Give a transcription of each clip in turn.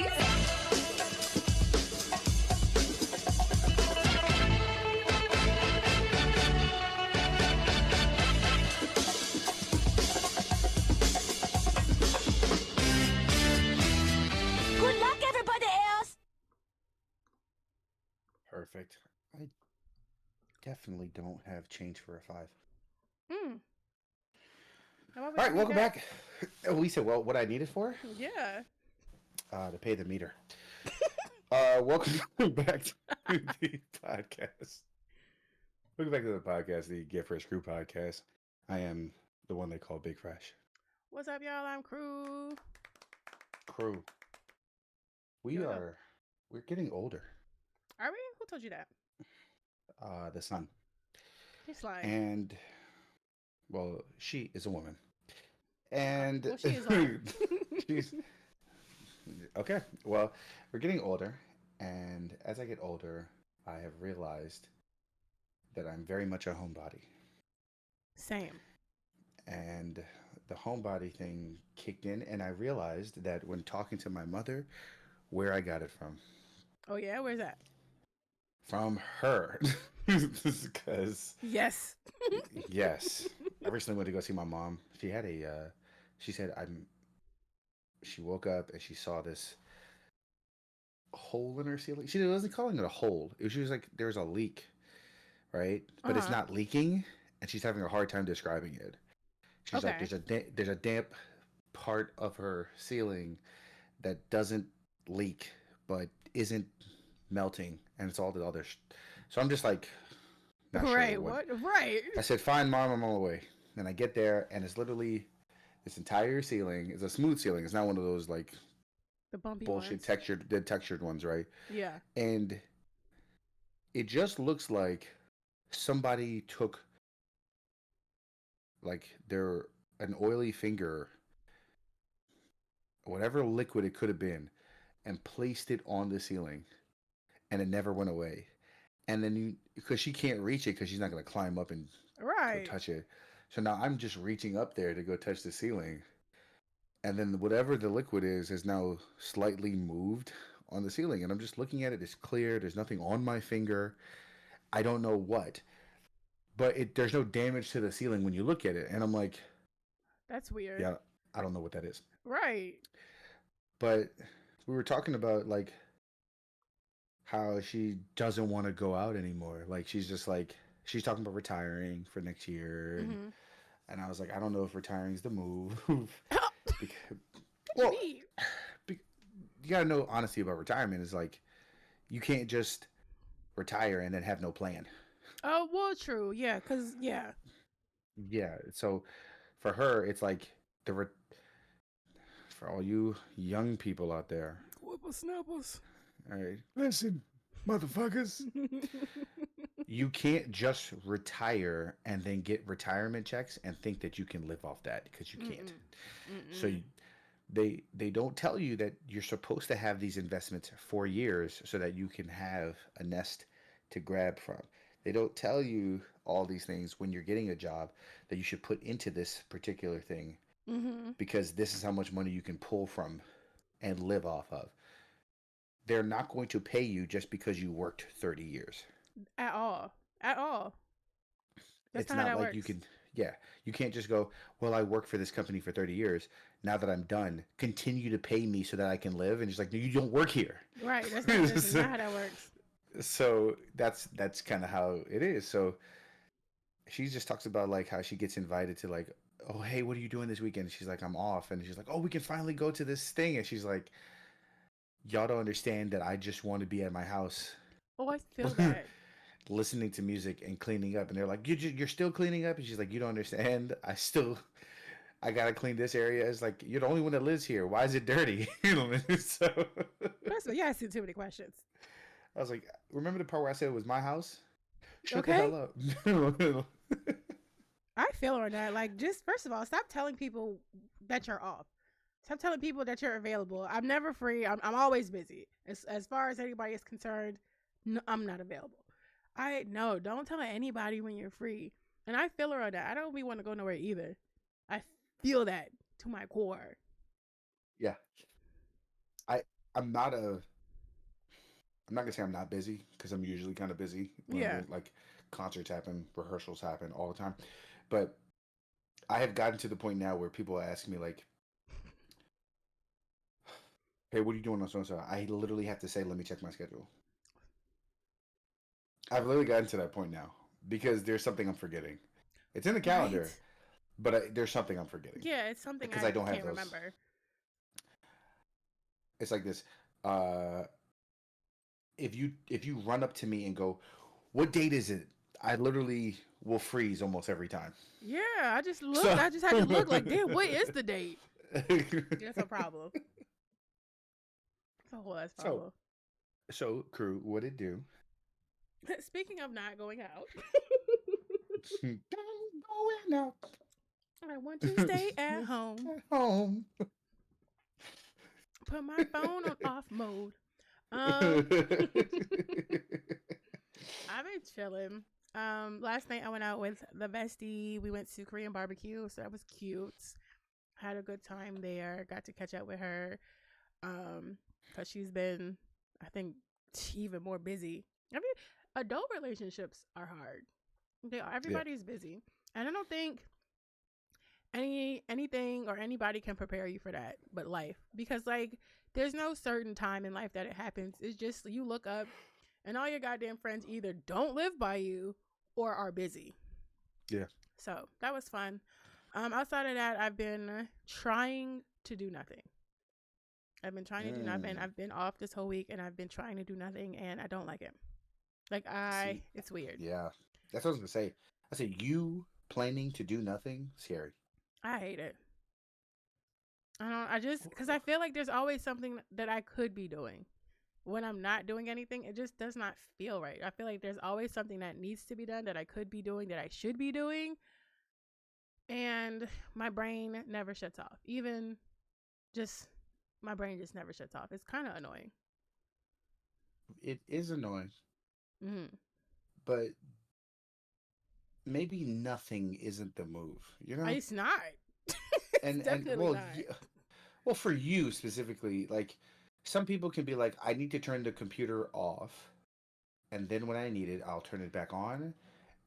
freeze? Good luck, everybody else! Perfect. I definitely don't have change for a 5. All right, welcome back. Lisa, well, what I need it for? Yeah. To pay the meter. Welcome back to the podcast. Welcome back to the podcast, the Get Fresh Crew podcast. I am the one they call Big Fresh. What's up, y'all? I'm Crew. Crew. We're getting older. Are we? Who told you that? The sun. He's lying. And, well, she is a woman. And well, she is lying. she's okay. Well, we're getting older, and as I get older, I have realized that I'm very much a homebody. Same. And the homebody thing kicked in, and I realized that when talking to my mother, where I got it from. Oh yeah, where's that? From her, because yes. I recently went to go see my mom. She had she said she woke up and she saw this hole in her ceiling. She wasn't calling it a hole. She was like, there's a leak, right? But it's not leaking, and she's having a hard time describing it. She's like, there's a damp part of her ceiling that doesn't leak, but isn't melting, and it's all the other. So I'm just like, not right, sure what? Right. I said, fine, Mom, I'm on my way. And I get there, and it's literally this entire ceiling. It's a smooth ceiling. It's not one of those like the bumpy bullshit ones. textured ones, right? Yeah. And it just looks like somebody took like an oily finger, whatever liquid it could have been, and placed it on the ceiling, and it never went away. And then because she can't reach it because she's not going to climb up and go touch it. So now I'm just reaching up there to go touch the ceiling. And then whatever the liquid is now slightly moved on the ceiling. And I'm just looking at it. It's clear. There's nothing on my finger. I don't know what. But there's no damage to the ceiling when you look at it. And I'm like, that's weird. Yeah, I don't know what that is. Right. But we were talking about like how she doesn't want to go out anymore. Like she's just like, she's talking about retiring for next year. And I was like, I don't know if retiring's the move. Well, you gotta know honesty about retirement is like, you can't just retire and then have no plan. Oh, well, true. Yeah, because, Yeah, so for her, it's like, for all you young people out there. Whippersnappers. All right, listen, motherfuckers. You can't just retire and then get retirement checks and think that you can live off that, because you can't. So they don't tell you that you're supposed to have these investments for years so that you can have a nest to grab from. They don't tell you all these things when you're getting a job that you should put into this particular thing because this is how much money you can pull from and live off of. They're not going to pay you just because you worked 30 years. At all. It's not like works. You can't just go, well, I worked for this company for 30 years. Now that I'm done, continue to pay me so that I can live. And just like, no, you don't work here. Right. That's not how that works. So that's kind of how it is. So she just talks about like how she gets invited to like, oh, hey, what are you doing this weekend? She's like, I'm off. And she's like, oh, we can finally go to this thing. And she's like, y'all don't understand that I just want to be at my house. Oh, I feel that. Listening to music and cleaning up. And they're like, you're still cleaning up? And she's like, you don't understand. I got to clean this area. It's like, you're the only one that lives here. Why is it dirty? So you asked too many questions. I was like, remember the part where I said it was my house? Shut the hell up. I feel on that. Like, just first of all, stop telling people that you're off. Stop telling people that you're available. I'm never free. I'm always busy. As far as anybody is concerned, no, I'm not available. Don't tell anybody when you're free. And I feel her on that. I don't really want to go nowhere either. I feel that to my core. Yeah. I'm not a. I'm not gonna say I'm not busy because I'm usually kind of busy Yeah. when like concerts happen, rehearsals happen all the time. But I have gotten to the point now where people ask me like, "Hey, what are you doing on so and so?" I literally have to say, "Let me check my schedule." I've literally gotten to that point now because there's something I'm forgetting. It's in the Right. calendar, but there's something I'm forgetting Yeah, it's something because I I don't have can't those. remember. It's like this. Uh, if you run up to me and go, "What date is it?" I literally will freeze almost every time. Yeah, I just looked. So, I just had to look like, damn, what is the date? That's a problem. It's a whole ass so, problem. so crew, what it do? Speaking of not going out, Going out I want to stay at home. at home. Put my phone on off mode. Um, I've been chilling. Last night I went out with the bestie. We went to Korean barbecue, so that was cute. Had a good time there. Got to catch up with her. Because she's been, I think, even more busy. I mean, adult relationships are hard. Yeah. Everybody's busy, and I don't think anything or anybody can prepare you for that but life, because like there's no certain time in life that it happens. It's just you look up and all your goddamn friends either don't live by you or are busy. Yeah. So that was fun. Outside of that, I've been trying to do nothing. I've been trying to do nothing. Mm. I've been off this whole week and I've been trying to do nothing and I don't like it. Like See, it's weird. yeah, that's what I was gonna say. I said you planning to do nothing, scary. I hate it. I just because I feel like there's always something that I could be doing. When I'm not doing anything, it just does not feel right. I feel like there's always something that needs to be done that I could be doing, that I should be doing, and my brain never shuts off. Even just my brain just never shuts off. It's kind of annoying. It is annoying, Mm-hmm. but maybe nothing isn't the move, you know? It's not. It's And definitely well, not. well, for you specifically, like some people can be like, I need to turn the computer off, and then when I need it, I'll turn it back on.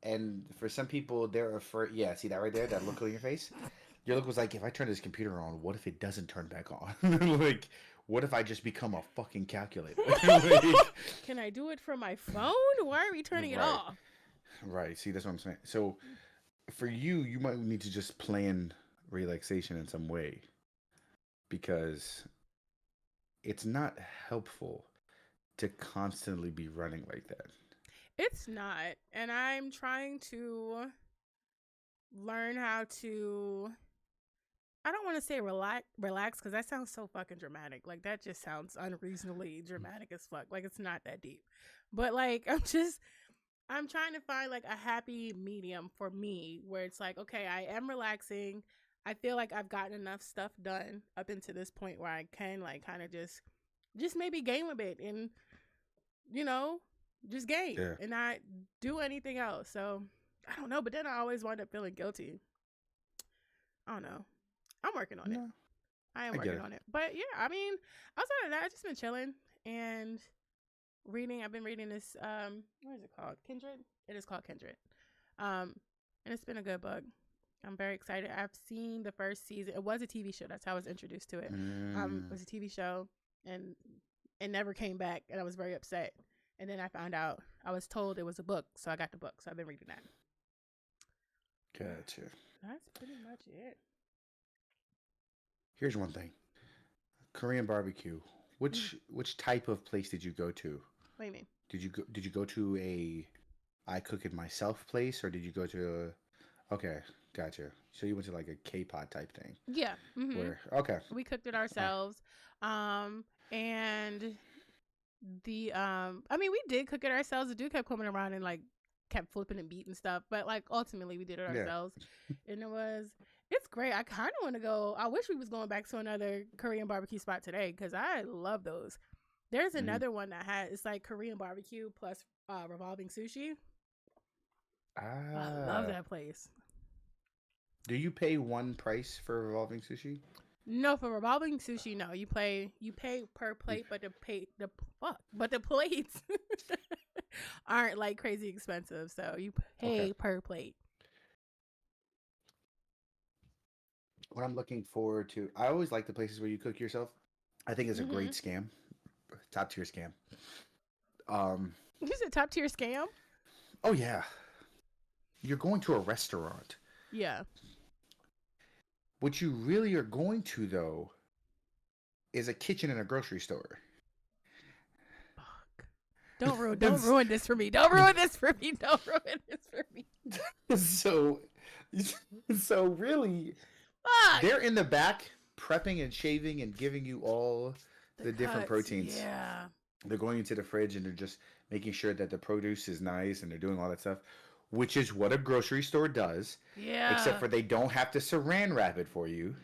And for some people, they're afraid. Yeah, see that right there? That look on your face? Your look was like, if I turn this computer on, what if it doesn't turn back on? Like, what if I just become a fucking calculator? Like, Can I do it from my phone? Why are we turning it right, off? right. See, that's what I'm saying. So for you, you might need to just plan relaxation in some way because it's not helpful to constantly be running like that. It's not. And I'm trying to learn how to, I don't want to say relax because that sounds so fucking dramatic. Like that just sounds unreasonably dramatic as fuck. Like it's not that deep. But like I'm trying to find like a happy medium for me where it's like, okay, I am relaxing. I feel like I've gotten enough stuff done up until this point where I can like kind of just maybe game a bit and you know, just game Yeah. and not do anything else. So I don't know, but then I always wind up feeling guilty. I don't know. I'm working on it. No, I am I get working it. on it. But yeah, I mean, outside of that, I've just been chilling and reading. I've been reading this what is it called? Kindred? It is called Kindred. Um and it's been a good book. I'm very excited. I've seen the first season. It was a TV show. That's how I was introduced to it. It Mm, was a TV show and it never came back and I was very upset. And then I found out I was told it was a book, so I got the book. So I've been reading that. gotcha. That's pretty much it. Here's one thing. Korean barbecue. Which type of place did you go to? What do you mean? Did you go to a I cook it myself place or did you go to a okay, gotcha. So you went to like a K-pot type thing Yeah. where okay. We cooked it Uh, ourselves. And I mean we did cook it ourselves. The dude kept coming around and like kept flipping and beating stuff, but like ultimately we did it yeah. ourselves. And it's great. I kind of want to go. I wish we was going back to another Korean barbecue spot today because I love those. There's Mhm. another one that it's like Korean barbecue plus revolving sushi. I love Ah. that place. Do you pay one price for revolving sushi? No, for revolving sushi, no. You pay per plate, but the plates aren't like crazy expensive. So you Okay. pay per plate. What I'm looking forward to, I always like the places where you cook yourself. I think it's a great Mhm. scam, top tier scam. Um, You said top tier scam? oh yeah, you're going to a restaurant. Yeah. What you really are going to though is a kitchen in a grocery store. Fuck. Don't ruin this for me. Don't ruin this for me. Don't ruin this for me. so, so really, Fuck. they're in the back prepping and shaving and giving you all The the different cuts. proteins. Yeah. They're going into the fridge and they're just making sure that the produce is nice and they're doing all that stuff, which is what a grocery store does, except Yeah. for they don't have to saran wrap it for you.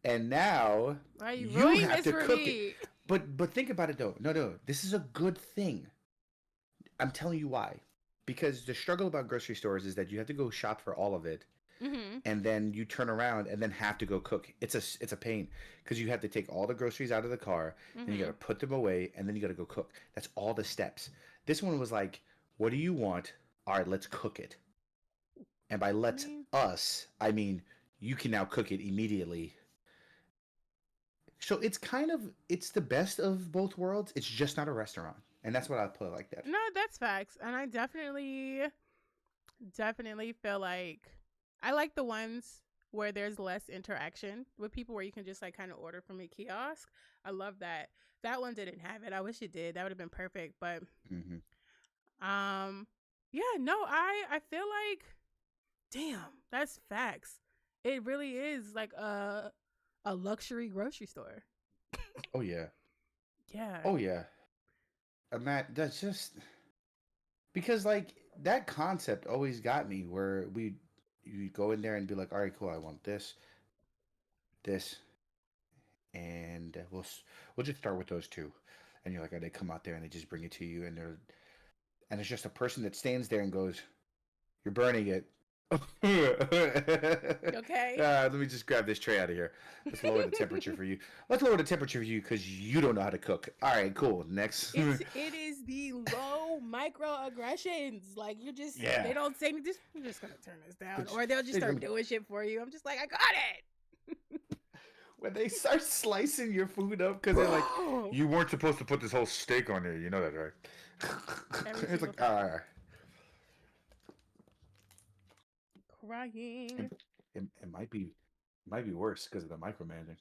And now Why are you you ruining have this to for cook it. me? But think about it though. No, this is a good thing. I'm telling you why. Because the struggle about grocery stores is that you have to go shop for all of it Mhm. and then you turn around and then have to go cook. It's a pain because you have to take all the groceries out of the car, then you got to Mhm. put them away, and then you got to go cook. That's all the steps. This one was like, "What do you want? All right, let's cook it." And by I let's mean, us, I mean you can now cook it immediately. So it's the best of both worlds. It's just not a restaurant, and that's what I put like that. no, that's facts, and I definitely feel like I like the ones where there's less interaction with people, where you can just like kind of order from a kiosk. I love that. That one didn't have it. I wish it did. That would have been perfect. But Hmm. um, yeah, no, I feel like damn, that's facts. It really is like a luxury grocery store. Oh yeah, Yeah. oh yeah. Matt, that's just because like that concept always got me where we you go in there and be like, all right, cool, I want this, and we'll just start with those two, and you're like, oh, they come out there and they just bring it to you, and it's just a person that stands there and goes, you're burning it. Okay. Let me just grab this tray out of here. Let's lower the temperature for you. Let's lower the temperature for you because you don't know how to cook. All right, cool. Next. It is the low microaggressions. Like you just Yeah. they don't say just we're just gonna turn this down, But or they'll just they're start gonna doing shit for you. I'm just like I got it, when they start slicing your food up because they're like, bro. you weren't supposed to put this whole steak on there. You know that, right? Every It's single like, time, crying. it might be worse because of the micromanaging.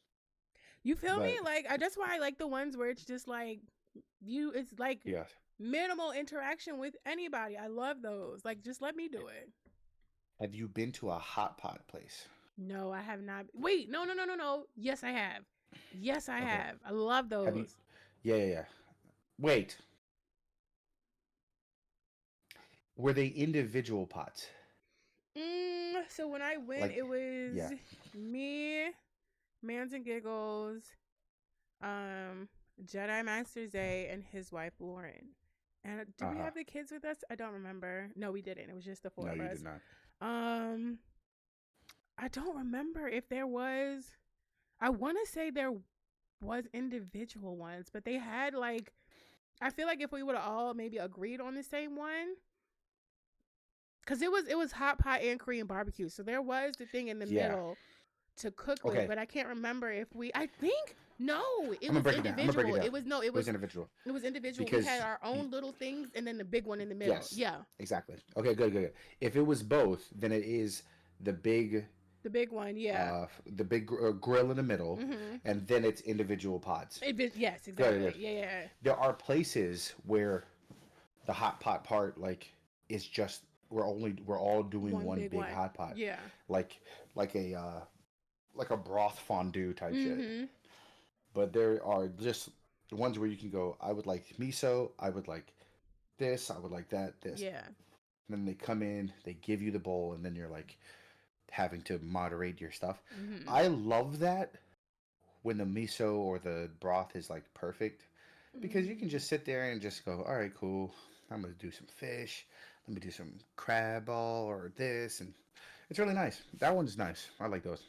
You feel me? But Like that's why I like the ones where it's just like you. It's like yeah, minimal interaction with anybody. I love those. Like just let me do it. have you been to a hot pot place? No, I have not. Wait, no. Yes, I have. Yes, I Okay, have. I love have you? those. Yeah. Wait, were they individual pots? So when I went, Like, it was yeah. me, Mans and Giggles, um, Jedi Master Zay, and his wife Lauren. And did Uh we huh. have the kids with us? I don't remember. No, we didn't. It was just the four No, of you us. did not. Um, I don't remember if there was. I want to say there was individual ones, but they had like. I feel like if we would have all maybe agreed on the same one, because it was hot pot and Korean barbecue, so there was the thing in the Yeah. middle to cook with, Okay. but I can't remember if we. I think no, it I'm gonna was break it down. I'm gonna break it individual. down. It was no, It was individual it was individual. We had because our own little things, and then the big one in the middle. yes, Yeah, exactly. Okay, good. If it was both, then it is the big the big one. Yeah. grill in the middle, Mm-hmm. and then it's individual pods. Yes, Good. exactly. Yeah. There are places where the hot pot part like is just we're all doing One one big big one. hot pot, Yeah. like like a uh, like a broth fondue type shit. Mm-hmm. But there are just the ones where you can go. I would like miso. I would like this. I would like that. This. Yeah. And then they come in. They give you the bowl, and then you're like having to moderate your stuff. Mm-hmm. I love that when the miso or the broth is like perfect because you can just sit there and just go, all right, cool. I'm gonna do some fish. Let me do some crab ball or this, and it's really nice. That one's nice. I like those.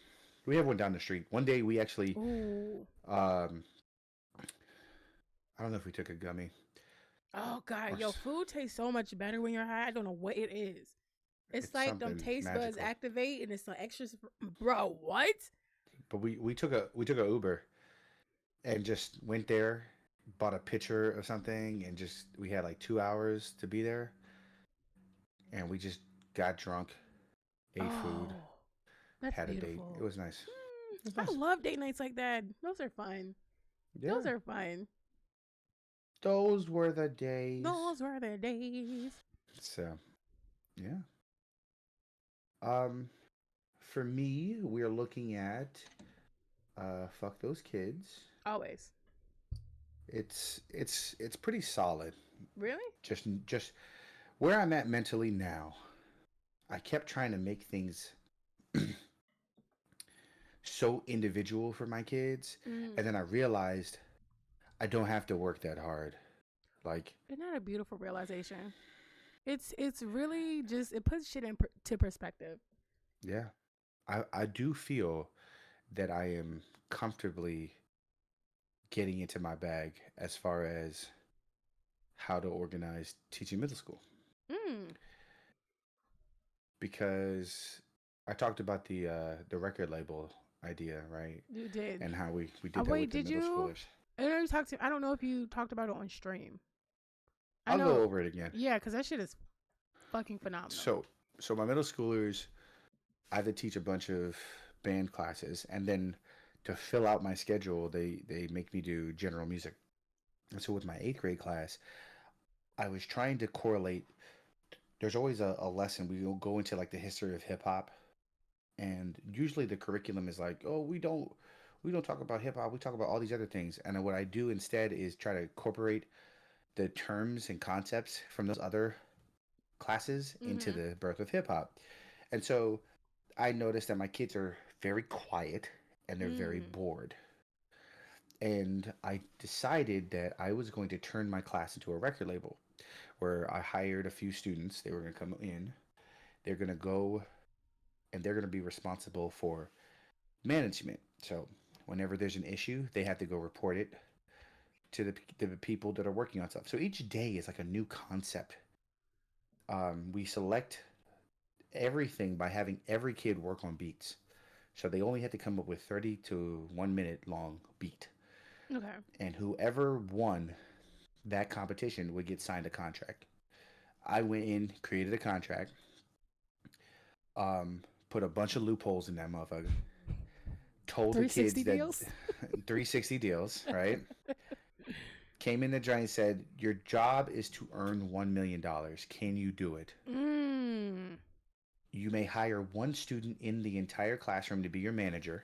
We have one down the street. One day we actually, Ooh. um, I don't know if we took a gummy Oh or God, yo, food tastes so much better when you're high. I don't know what it is. It's it's like them something taste buds magical. activate, and it's some extra. Bro, what? But we took a Uber and just went there, bought a pitcher of something, and just we had like 2 hours to be there, and we just got drunk, ate food, Oh, that's had a date. It beautiful. was nice. It was I nice. love date nights like that. Those are fun. Yeah, Those are fun. those were the days. Those were the days. So yeah. Um, for me, we're looking at fuck those kids. Always. It's pretty solid. Really? Just where I'm at mentally now. I kept trying to make things so individual for my kids, Mm. and then I realized I don't have to work that hard. Like, Isn't that a beautiful realization? It's really just it puts shit to perspective. yeah, I do feel that I am comfortably getting into my bag as far as how to organize teaching middle school Mm. because I talked about the record label idea, right? You did. And how we Oh did that wait, with the did middle you? schoolers. I know you talked to. I don't know if you talked about it on stream. I I'll go know. over it again. Yeah, because that shit is fucking phenomenal. So my middle schoolers, I have to teach a bunch of band classes, and then to fill out my schedule, they make me do general music. And so with my eighth grade class, I was trying to correlate. There's always a lesson we will go into like the history of hip hop, and usually the curriculum is like, oh, we don't talk about hip hop, we talk about all these other things. And what I do instead is try to incorporate the terms and concepts from those other classes into Mhm. the birth of hip hop. And so I noticed that my kids are very quiet and they're very Mm. bored. And I decided that I was going to turn my class into a record label where I hired a few students. They were going to come in, they're going to go, and they're going to be responsible for management. So whenever there's an issue, they have to go report it to the people that are working on stuff. So each day is like a new concept. We select everything by having every kid work on beats. So they only had to come up with 30 to 1 minute long beat. Okay. And whoever won that competition would get signed a contract. I went in, created a contract, put a bunch of loopholes in that motherfucker, told the 360 kids that deals. 360 deals, right? Came in the joint and said, your job is to earn $1 million. Can you do it? Mm. You may hire one student in the entire classroom to be your manager.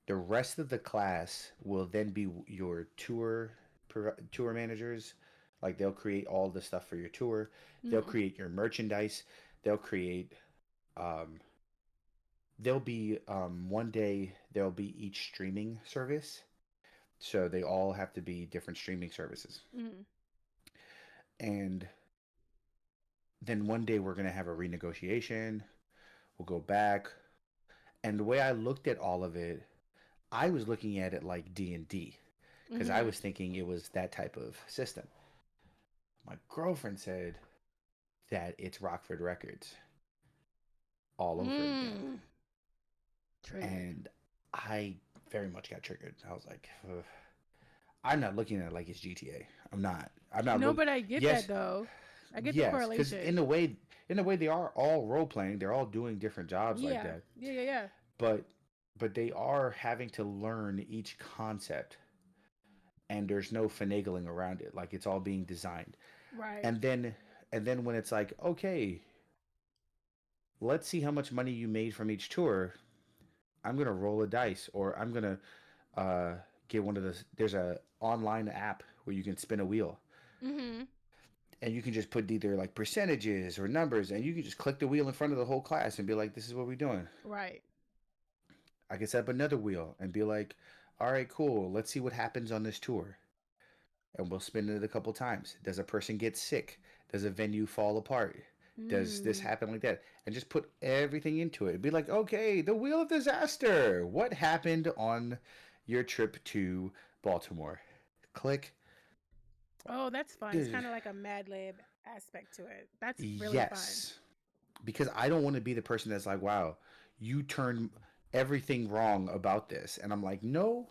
The rest of the class will then be your tour managers. Like they'll create all the stuff for your tour. They'll Mm. create your merchandise. They'll create. Um, there'll be one day there'll be each streaming service. So they all have to be different streaming services. Mm. And then one day we're gonna have a renegotiation. We'll go back. And the way I looked at all of it, I was looking at it like D&D because I Mhm. was thinking it was that type of system. My girlfriend said that it's Rockford Records all over again. Mm. Triggered. And I very much got triggered. I was like, ugh. I'm not looking at it like it's GTA. I'm not. I'm not No, look. but I get that Yes, though. I get the yes, because correlation. in a way, they are all role playing. They're all doing different jobs like Yeah. that. Yeah. Yeah. Yeah. But they are having to learn each concept, and there's no finagling around it. Like it's all being designed. Right. And then when it's like, okay, let's see how much money you made from each tour. I'm gonna roll a dice, or I'm gonna uh, get one of the. There's a online app where you can spin a wheel, Mhm. and you can just put either like percentages or numbers, and you can just click the wheel in front of the whole class and be like, "This is what we're doing." Right. I can set up another wheel and be like, "All right, cool. Let's see what happens on this tour," and we'll spin it a couple times. Does a person get sick? Does a venue fall apart? Does this Mm. happen like that? And just put everything into it. Be like, okay, the wheel of disaster. What happened on your trip to Baltimore? Click. Oh, that's fun. It's Good. kind of like a Mad Lib aspect to it. That's really fun. Yes. Because I don't want to be the person that's like, wow, you turned everything wrong about this. And I'm like, no,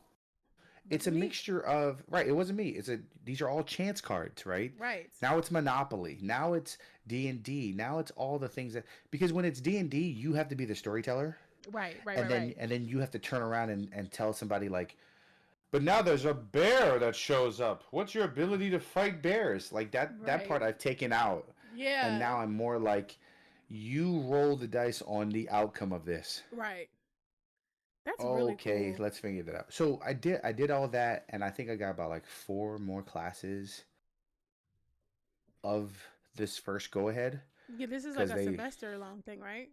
it's a Wasn't me. mixture of right. It wasn't me. These are all chance cards, right? Right. Now it's Monopoly. Now it's D&D. Now it's all the things that because when it's D&D, you have to be the storyteller, Right. Right. and Right. then Right. and then you have to turn around and tell somebody like, but now there's a bear that shows up. What's your ability to fight bears? Like that Right. part I've taken out, and Yeah. now I'm more like, you roll the dice on the outcome of this. Right. That's really Okay, cool. let's figure that out. So I did all that, and I think I got about like four more classes of this first go ahead Yeah, this is like because a they semester long thing, right?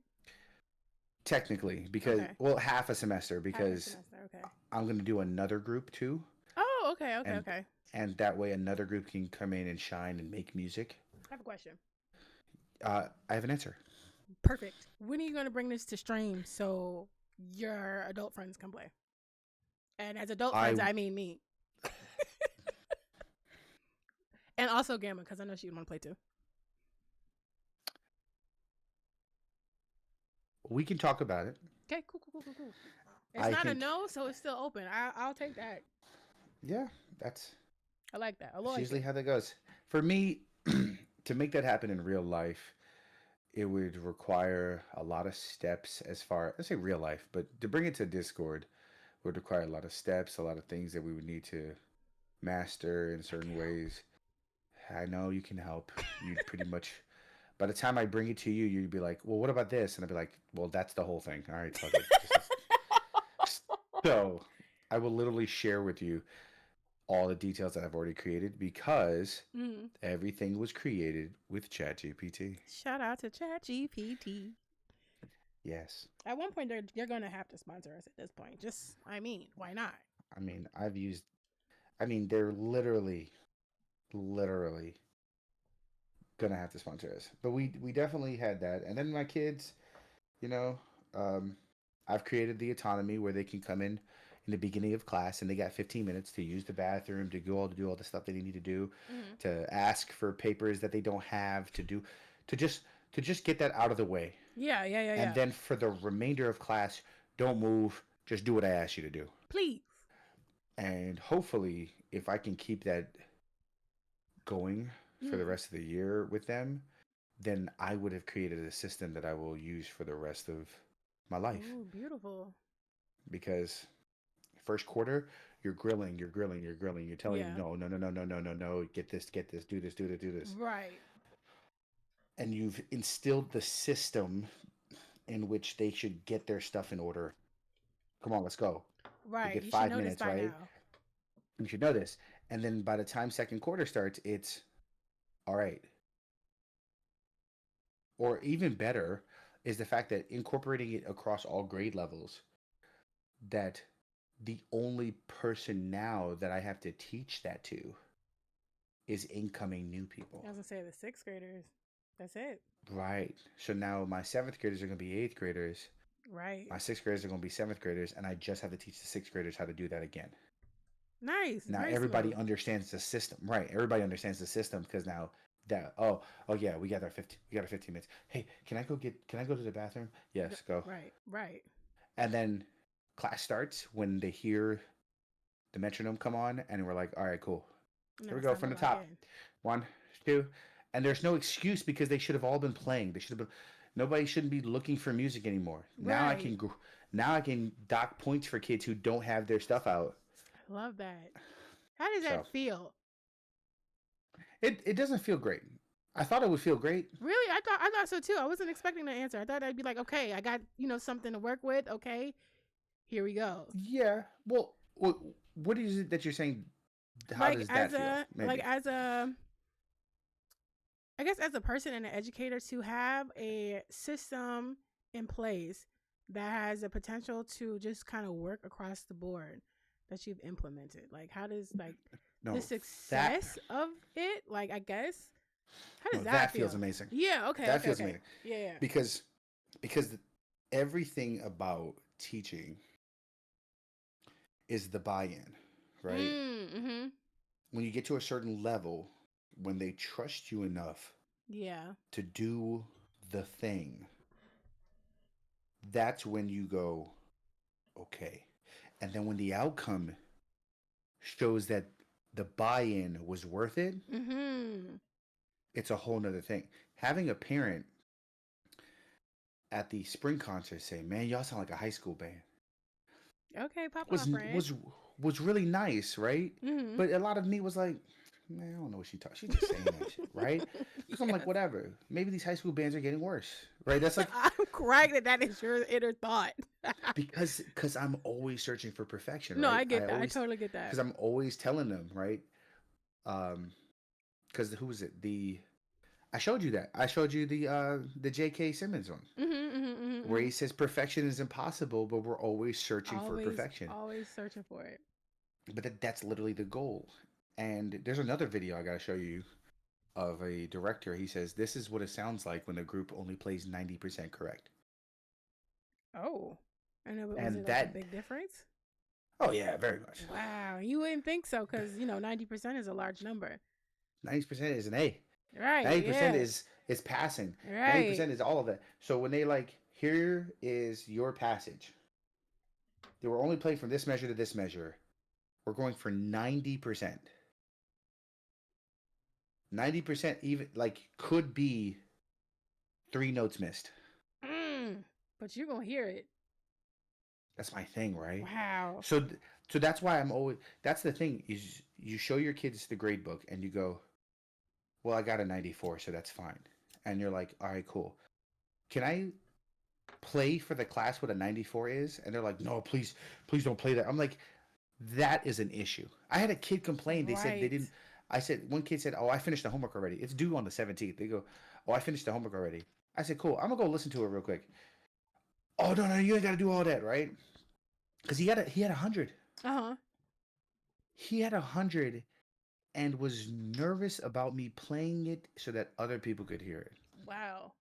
technically because Okay. well half a semester Half a because semester. Okay. I'm gonna do another group too, Oh, okay. Okay. and Okay. and that way another group can come in and shine and make music. I have a question. I have an answer. Perfect. When are you going to bring this to stream so your adult friends can play? And as adult I friends, I mean me. And also Gamma, because I know she would want to play too. We can talk about it. Okay, cool, cool, cool, cool, cool. It's I not a think no, so it's still open. I'll take that. yeah, that's I like that. I It's like usually it. how that goes. For me, to make that happen in real life, it would require a lot of steps as far, let's say real life, but to bring it to Discord would require a lot of steps, a lot of things that we would need to master in certain ways. I know you can help. You'd pretty much, by the time I bring it to you, you'd be like, well, what about this? And I'd be like, well, that's the whole thing. All right, fuck it. So I will literally share with you all the details that I've already created because Mm. everything was created with ChatGPT. Shout out to ChatGPT. Yes. At one point, they're going to have to sponsor us at this point. Just, I mean, why not? I mean, they're literally gonna have to sponsor us. But we definitely had that. And then my kids, you know, um, I've created the autonomy where they can come in the beginning of class and they got 15 minutes to use the bathroom, to do all the stuff that they need to do, Mm-hmm. to ask for papers that they don't have, to just to just get that out of the way. Yeah, yeah, yeah, And yeah. then for the remainder of class, don't move, just do what I ask you to do. Please. And hopefully, if I can keep that going for the Mm. rest of the year with them, then I would have created a system that I will use for the rest of my life. Ooh, beautiful. Because first quarter, you're grilling, you're telling them Yeah. no, no, no, no, no, no, no, no, get this, do this, do this, do this. Right. And you've instilled the system in which they should get their stuff in order. Come on, let's go. We Right. get You should five know this minutes, by right? now. You should know this. And then by the time second quarter starts, it's all right. Or even better is the fact that incorporating it across all grade levels, that the only person now that I have to teach that to is incoming new people. I was gonna say the sixth graders. That's it. Right. So now my seventh graders are going to be eighth graders. Right. My sixth graders are going to be seventh graders, and I just have to teach the sixth graders how to do that again. Nice. Now Very everybody smooth. understands the system, right? Everybody understands the system because now that oh yeah, we got our 15 minutes. Hey, can I go to the bathroom? Yes, go. Right. Right. And then class starts when they hear the metronome come on, and we're like, all right, cool. And Here we it's go time to from the lock top. in. 1, 2, and there's no excuse because they should have all been playing. They should have been. Nobody shouldn't be looking for music anymore. Right. Now I can dock points for kids who don't have their stuff out. I love that. How does So that feel? it doesn't feel great. I thought it would feel great. Really? I thought so too. I wasn't expecting the answer. I thought I'd be like, okay, I got, something to work with. Okay. Here we go. Yeah. Well, what is it that you're saying? How Like does that as feel? a like Maybe. as a I guess as a person and an educator to have a system in place that has the potential to just kind of work across the board that you've implemented. Like how does like No, the that success of it, like I guess How does No, that that feels feel? amazing. Yeah. Okay. That Okay. feels Okay. amazing Yeah. because because everything about teaching is the buy-in, right? Mm-hmm. When you get to a certain level, when they trust you enough Yeah. to do the thing, that's when you go, okay. And then when the outcome shows that the buy-in was worth it, Mm-hmm. it's a whole nother thing. Having a parent at the spring concert say, "Man, y'all sound like a high school band," Okay, Papa was friend. was was really nice, right? Mm-hmm. But a lot of me was like, man, I don't know what she talking. She's just saying that shit, right? Because I'm like, Yes. whatever. Maybe these high school bands are getting worse, right? That's like I'm crying that that is your inner thought. because I'm always searching for perfection, No, right? I get that. I totally get that. Because I'm always telling them, right? Um, because who was it? The I showed you that. I showed you the J.K. Simmons one Mm-hmm, mm-hmm, where mm-hmm. he says perfection is impossible, but we're always searching for Always, perfection. always searching for it. But that's literally the goal. And there's another video I gotta show you of a director. He says this is what it sounds like when the group only plays 90% correct. Oh, and was And it like a that, big difference? oh yeah, very much. Wow, you wouldn't think so because 90% is a large number. 90% is an A. Right? 90% Yeah. is passing. Right. 90% is all of that. So when they like, here is your passage. They were only playing from this measure to this measure. We're going for 90%. 90% even like could be 3 notes missed. Mm, but you're gonna hear it. That's my thing, right? Wow. So so that's why I'm always that's the thing is you show your kids the grade book and you go, "Well, I got a 94, so that's fine." And you're like, "All right, cool. Can I play for the class what a 94 is?" And they're like, "No, please don't play that." I'm like, "That is an issue." I had a kid complain. They said they Right. didn't I said one kid said, "Oh, I finished the homework already. It's due on the 17th." They go, "Oh, I finished the homework already." I said, "Cool. I'm going to go listen to it real quick." "Oh, no, no, you ain't got to do all that, right?" Cuz he had 100. Uh huh. He had 100 and was nervous about me playing it so that other people could hear it. Wow.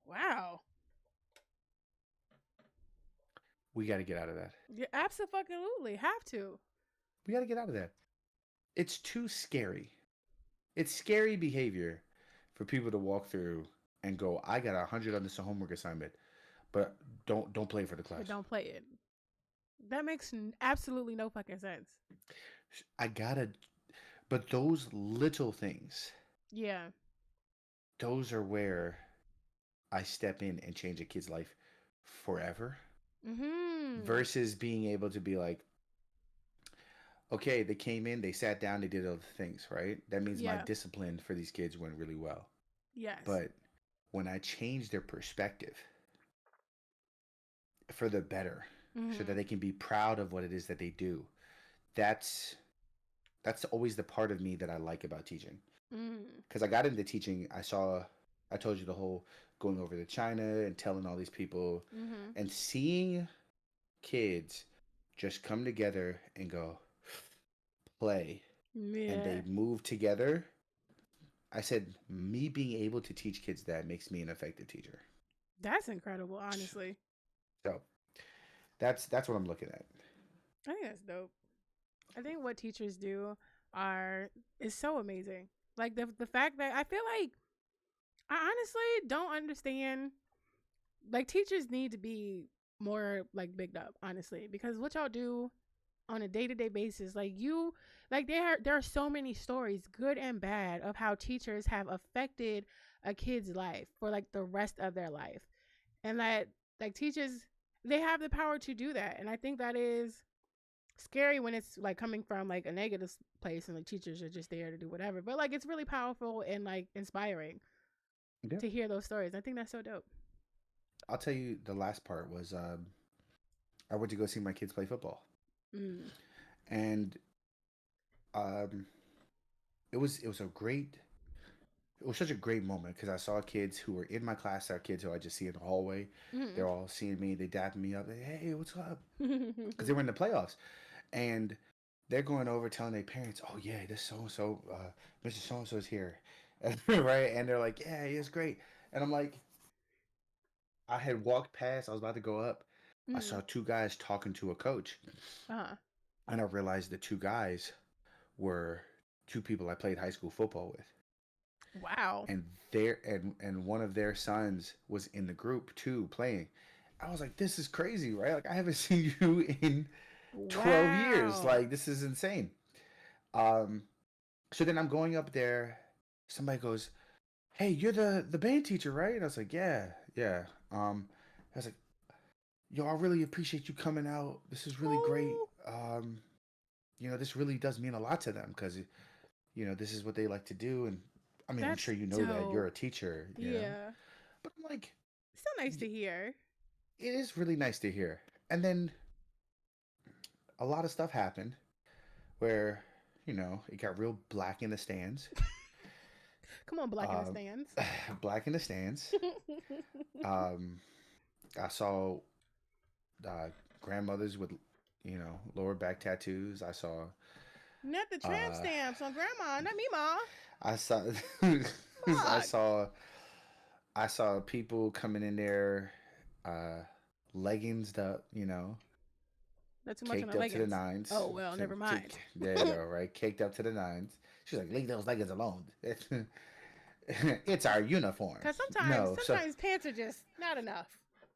Wow. We got to get out of that. You absolutely have to. We got to get out of that. It's too scary. It's scary behavior for people to walk through and go, "I got 100 on this homework assignment, but don't play for the But class." don't play it. That makes absolutely no fucking sense. I gotta, but those little things, Yeah. those are where I step in and change a kid's life forever Mm-hmm. versus being able to be like, okay, they came in, they sat down, they did other things, right? That means my Yeah. discipline for these kids went really well. Yes. But when I change their perspective for the better, so that Mm-hmm. they can be proud of what it is that they do, that's that's always the part of me that I like about teaching. Mm-hmm. Because I got into teaching, I told you the whole going over to China and telling all these people Mm-hmm. and seeing kids just come together and go play and they Yeah. move together. I said, me being able to teach kids that makes me an effective teacher. That's incredible, honestly. So that's what I'm looking at. I think that's dope. I think what teachers do are is so amazing. Like the fact that I feel like I honestly don't understand, like teachers need to be more like bigged up, honestly, because what y'all do on a day-to-day basis, like you, like there are so many stories, good and bad, of how teachers have affected a kid's life for like the rest of their life. And that like teachers, they have the power to do that. And I think that is scary when it's like coming from like a negative place and like teachers are just there to do whatever. But like it's really powerful and like inspiring Yeah. to hear those stories. I think that's so dope. I'll tell you the last part was I went to go see my kids play football. Mm. And um, it was a great it was such a great moment because I saw kids who were in my class, our kids who I just see in the hallway. Mm. They're all seeing me, they dapping me up, like, "Hey, what's up?" Because they were in the playoffs, and they're going over telling their parents, "Oh yeah, this so and so, Mr. So and so is here," right? And they're like, yeah, he is great. And I'm like, I had walked past, I was about to go up. I Mm. saw two guys talking to a coach, Uh-huh. and I realized the two guys were two people I played high school football with. Wow. And and one of their sons was in the group too playing. I was like, this is crazy, right? Like I haven't seen you in 12 years. Wow. Like this is insane. Um so then I'm going up there. Somebody goes, "Hey, you're the band teacher, right?" And I was like, "Yeah, yeah." I was like, "Yo, I really appreciate you coming out. This is really great. Oh, This really does mean a lot to them because this is what they like to do." And I mean, I'm that's sure you know that you're dope. a teacher. Yeah. But I'm like, So nice to hear. it is really nice to hear. And then a lot of stuff happened where, it got real black in the stands. Come on, Black in the Um, Stands. Black in the stands. Um, I saw uh, grandmothers with, lower back tattoos. I saw, Not the tramp uh, stamps on grandma, not me, ma. I saw, I Fuck. saw, I saw people coming in there, uh, leggings up, Not too much on caked the up to the leggings. nines. Oh well, never mind. There you go, right? Caked up to the nines. She's like, leave those leggings alone. It's our uniform. Cause sometimes, No, so sometimes pants are just not enough,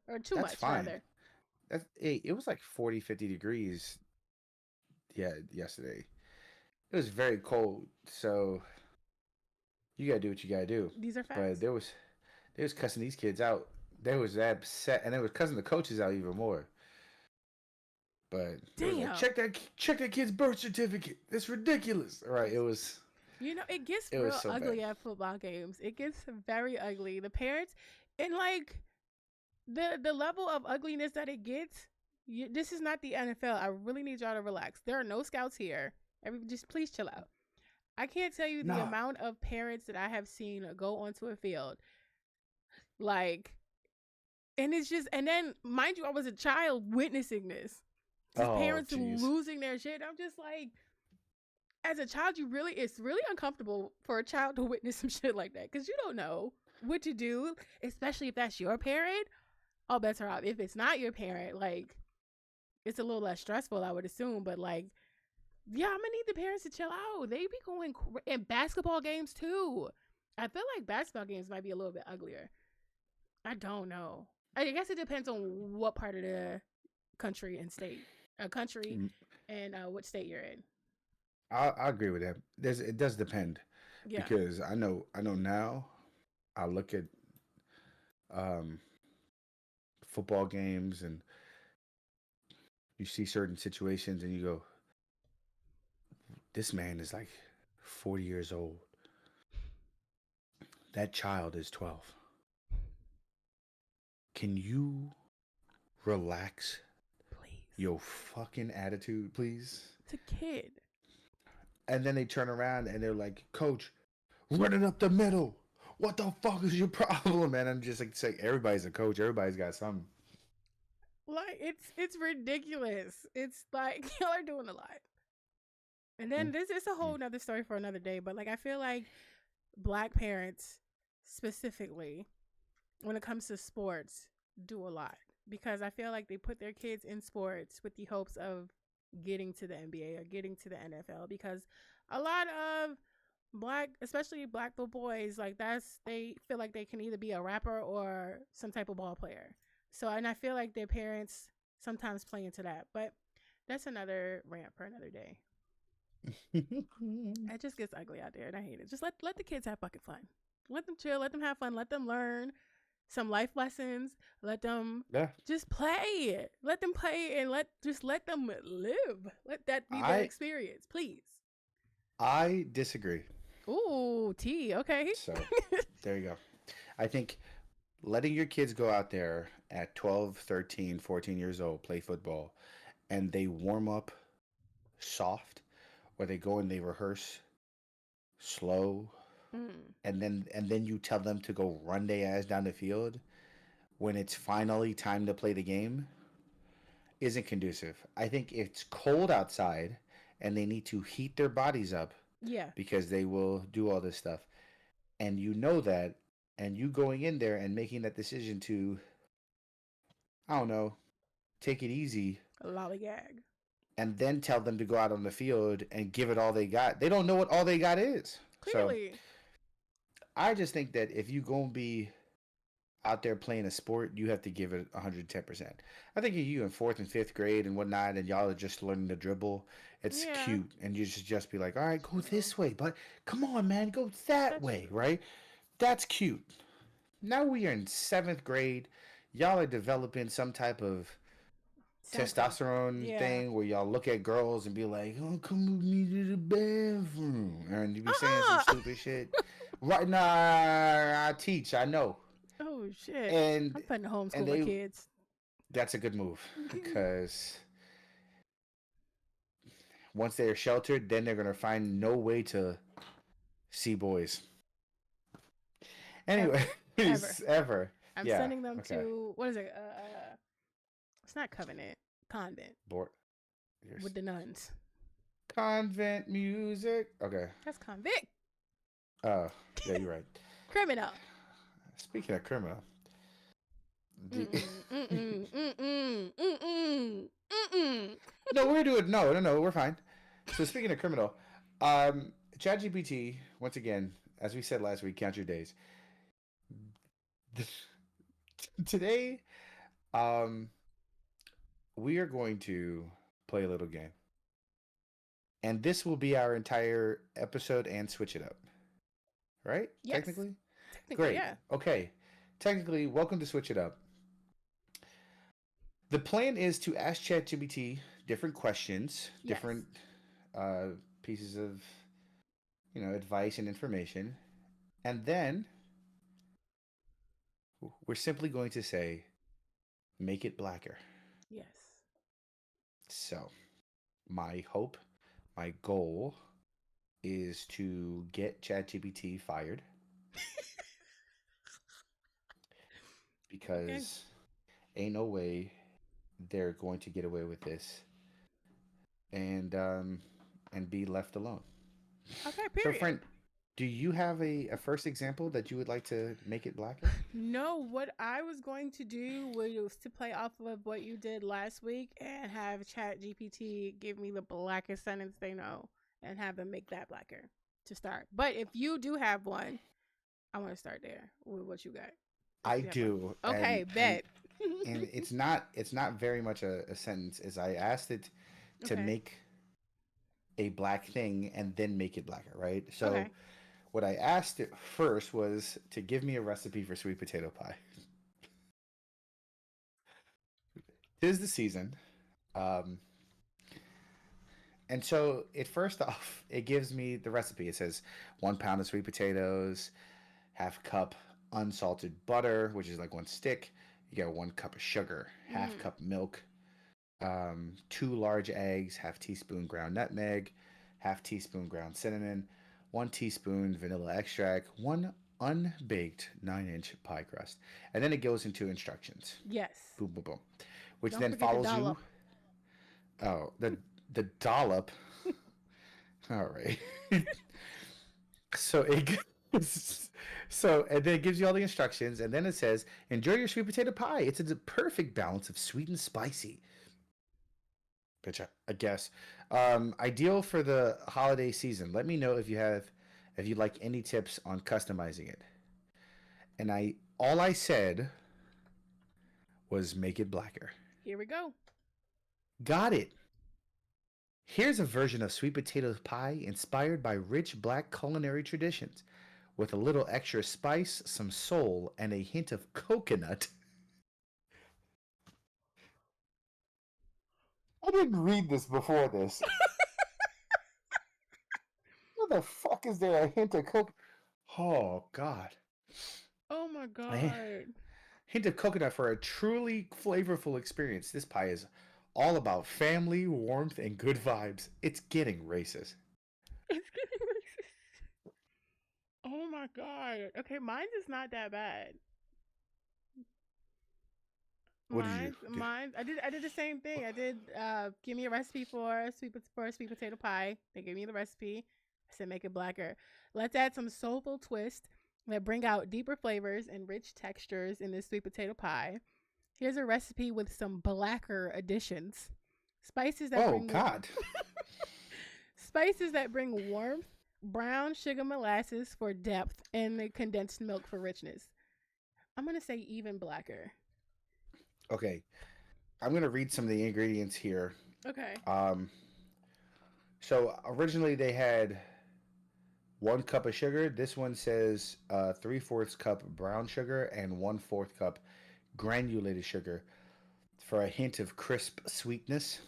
or too that's much fine. rather. It was like 40, 50 degrees. Yeah, yesterday. It was very cold, so you gotta do what you gotta do. These are But facts. they was cussing these kids out. They was that upset, and they was cussing the coaches out even more. But it was like, Damn. check that kid's birth certificate. It's ridiculous. Right? You know, it gets It was real so bad. ugly at football games. It gets very ugly. The parents and like the level of ugliness that it gets. This is not the NFL. I really need y'all to relax. There are no scouts here. Just please chill out. I can't tell you the Nah. amount of parents that I have seen go onto a field, like, and it's just, and then mind you, I was a child witnessing this. Just Oh, parents jeez. losing their shit. I'm just like, as a child, it's really uncomfortable for a child to witness some shit like that because you don't know what to do, especially if that's your parent. All bets are off. If it's not your parent, like, it's a little less stressful, I would assume. But like, yeah, I'm gonna need the parents to chill out. They be going in basketball games too. I feel like basketball games might be a little bit uglier. I don't know. I guess it depends on what part of the country and state, country, Mm, and what state you're in. I agree with that. It does depend Yeah. because I know now. I look at um, football games and you see certain situations and you go, this man is like 40 years old. That child is 12. Can you relax Please. your fucking attitude, please? It's a kid. And then they turn around and they're like, Coach, running up the middle. What the fuck is your problem? And I'm just like, say, everybody's a coach. Everybody's got something. Like it's ridiculous. It's like y'all are doing a lot. And then this is a Mm-hmm. whole nother story for another day. But like I feel like black parents specifically, when it comes to sports, do a lot. Because I feel like they put their kids in sports with the hopes of getting to the NBA or getting to the NFL because a lot of especially black little boys, like they feel like they can either be a rapper or some type of ball player. So, and I feel like their parents sometimes play into that, but that's another rant for another day. It just gets ugly out there, and I hate it. Just let the kids have fucking fun. Let them chill. Let them have fun. Let them learn some life lessons. Let them Yeah. just play. Let them play and let them live. Let that be their I experience, please. I disagree. Ooh, tea. Okay. So there you go. I think letting your kids go out there at 12, 13, 14 years old, play football, and they warm up soft, or they go and they rehearse slow, Mm. and then you tell them to go run their ass down the field when it's finally time to play the game isn't conducive. I think it's cold outside and they need to heat their bodies up Yeah. because they will do all this stuff. and you know that, and you going in there and making that decision to, I don't know, take it easy, Lollygag. and then tell them to go out on the field and give it all they got. They don't know what all they got is. So Clearly. I just think that if you gonna be out there playing a sport, you have to give it 110%. I think if you in fourth and fifth grade and whatnot, and y'all are just learning to dribble, it's Yeah. cute, and you should just be like, all right, go this way, but come on, man, go that That's way, true. right? That's cute. Now we are in seventh grade. Y'all are developing some type of Something. testosterone Yeah. thing where y'all look at girls and be like, "Oh, come with me to the bathroom," and you be saying some Uh-uh. stupid shit. Right now, I teach. I know, Oh shit. and I'm putting to and homeschool my they kids. that's a good move because once they're sheltered, then they're gonna find no way to see boys. Anyway, Ever. Ever. ever, I'm yeah, sending them okay, to what is it? It's not Covenant. Convent board. with the nuns. Convent music. Okay. That's convict. Yeah, you're right. Criminal. Speaking of criminal, the Mm-mm. Mm-mm. Mm-mm. Mm-mm. Mm-mm. no, we're doing no, we're fine. So speaking of criminal, ChatGPT once again, as we said last week, count your days. Today, um, we are going to play a little game, and this will be our entire episode and switch it up. Right? Yes. Technically, Technically, great. yeah. Okay, technically, welcome to switch it up. The plan is to ask ChatGPT different questions, Yes. different uh, pieces of advice and information, and then we're simply going to say, make it blacker. Yes. So, my hope, my goal is to get ChatGPT fired Okay. because ain't no way they're going to get away with this and be left alone. Okay, So, period. friend, do you have a first example that you would like to make it blacker? No, what I was going to do was to play off of what you did last week and have Chat GPT give me the blackest sentence they know and have them make that blacker to start. But if you do have one, I want to start there with what you got. If I you have one. do, Okay, bet. and it's not very much a sentence. Is I asked it to Okay. make a black thing and then make it blacker, right? So Okay. what I asked it first was to give me a recipe for sweet potato pie. Tis the season. Um, and so it first off, it gives me the recipe. It says 1 pound of sweet potatoes, half cup unsalted butter, which is like one stick. You got 1 cup of sugar, half Mm. cup milk, 2 large eggs, half teaspoon ground nutmeg, half teaspoon ground cinnamon, 1 teaspoon vanilla extract, one unbaked 9-inch pie crust. And then it goes into instructions. Yes. Boom, boom, boom. Which Don't then forget the follows you. dollop. Oh, the dollop. All right. so it so and then it gives you all the instructions, and then it says, "Enjoy your sweet potato pie. It's a perfect balance of sweet and spicy." Which I guess ideal for the holiday season. Let me know if you like any tips on customizing it. And I all I said was make it blacker. Here we go. Got it. Here's a version of sweet potato pie inspired by rich black culinary traditions, with a little extra spice, some soul, and a hint of coconut. I didn't read this before this. What the fuck is there a hint of coconut? Oh God. Oh my A god. hint of coconut for a truly flavorful experience. This pie is all about family, warmth, and good vibes. It's getting racist. It's getting racist. Oh my god. Okay, mine is not that bad. What did you do? Mine. I did the same thing. I did. Give me a recipe for a sweet potato pie. They gave me the recipe. I said make it blacker. Let's add some soulful twist. that bring out deeper flavors and rich textures in this sweet potato pie. Here's a recipe with some blacker additions. Spices that Oh bring God. spices that bring warmth, brown sugar molasses for depth, and the condensed milk for richness. I'm gonna say even blacker. Okay, I'm gonna read some of the ingredients here. Okay. Um, so originally they had 1 cup of sugar. This one says 3/4 cup brown sugar and 1/4 cup granulated sugar for a hint of crisp sweetness.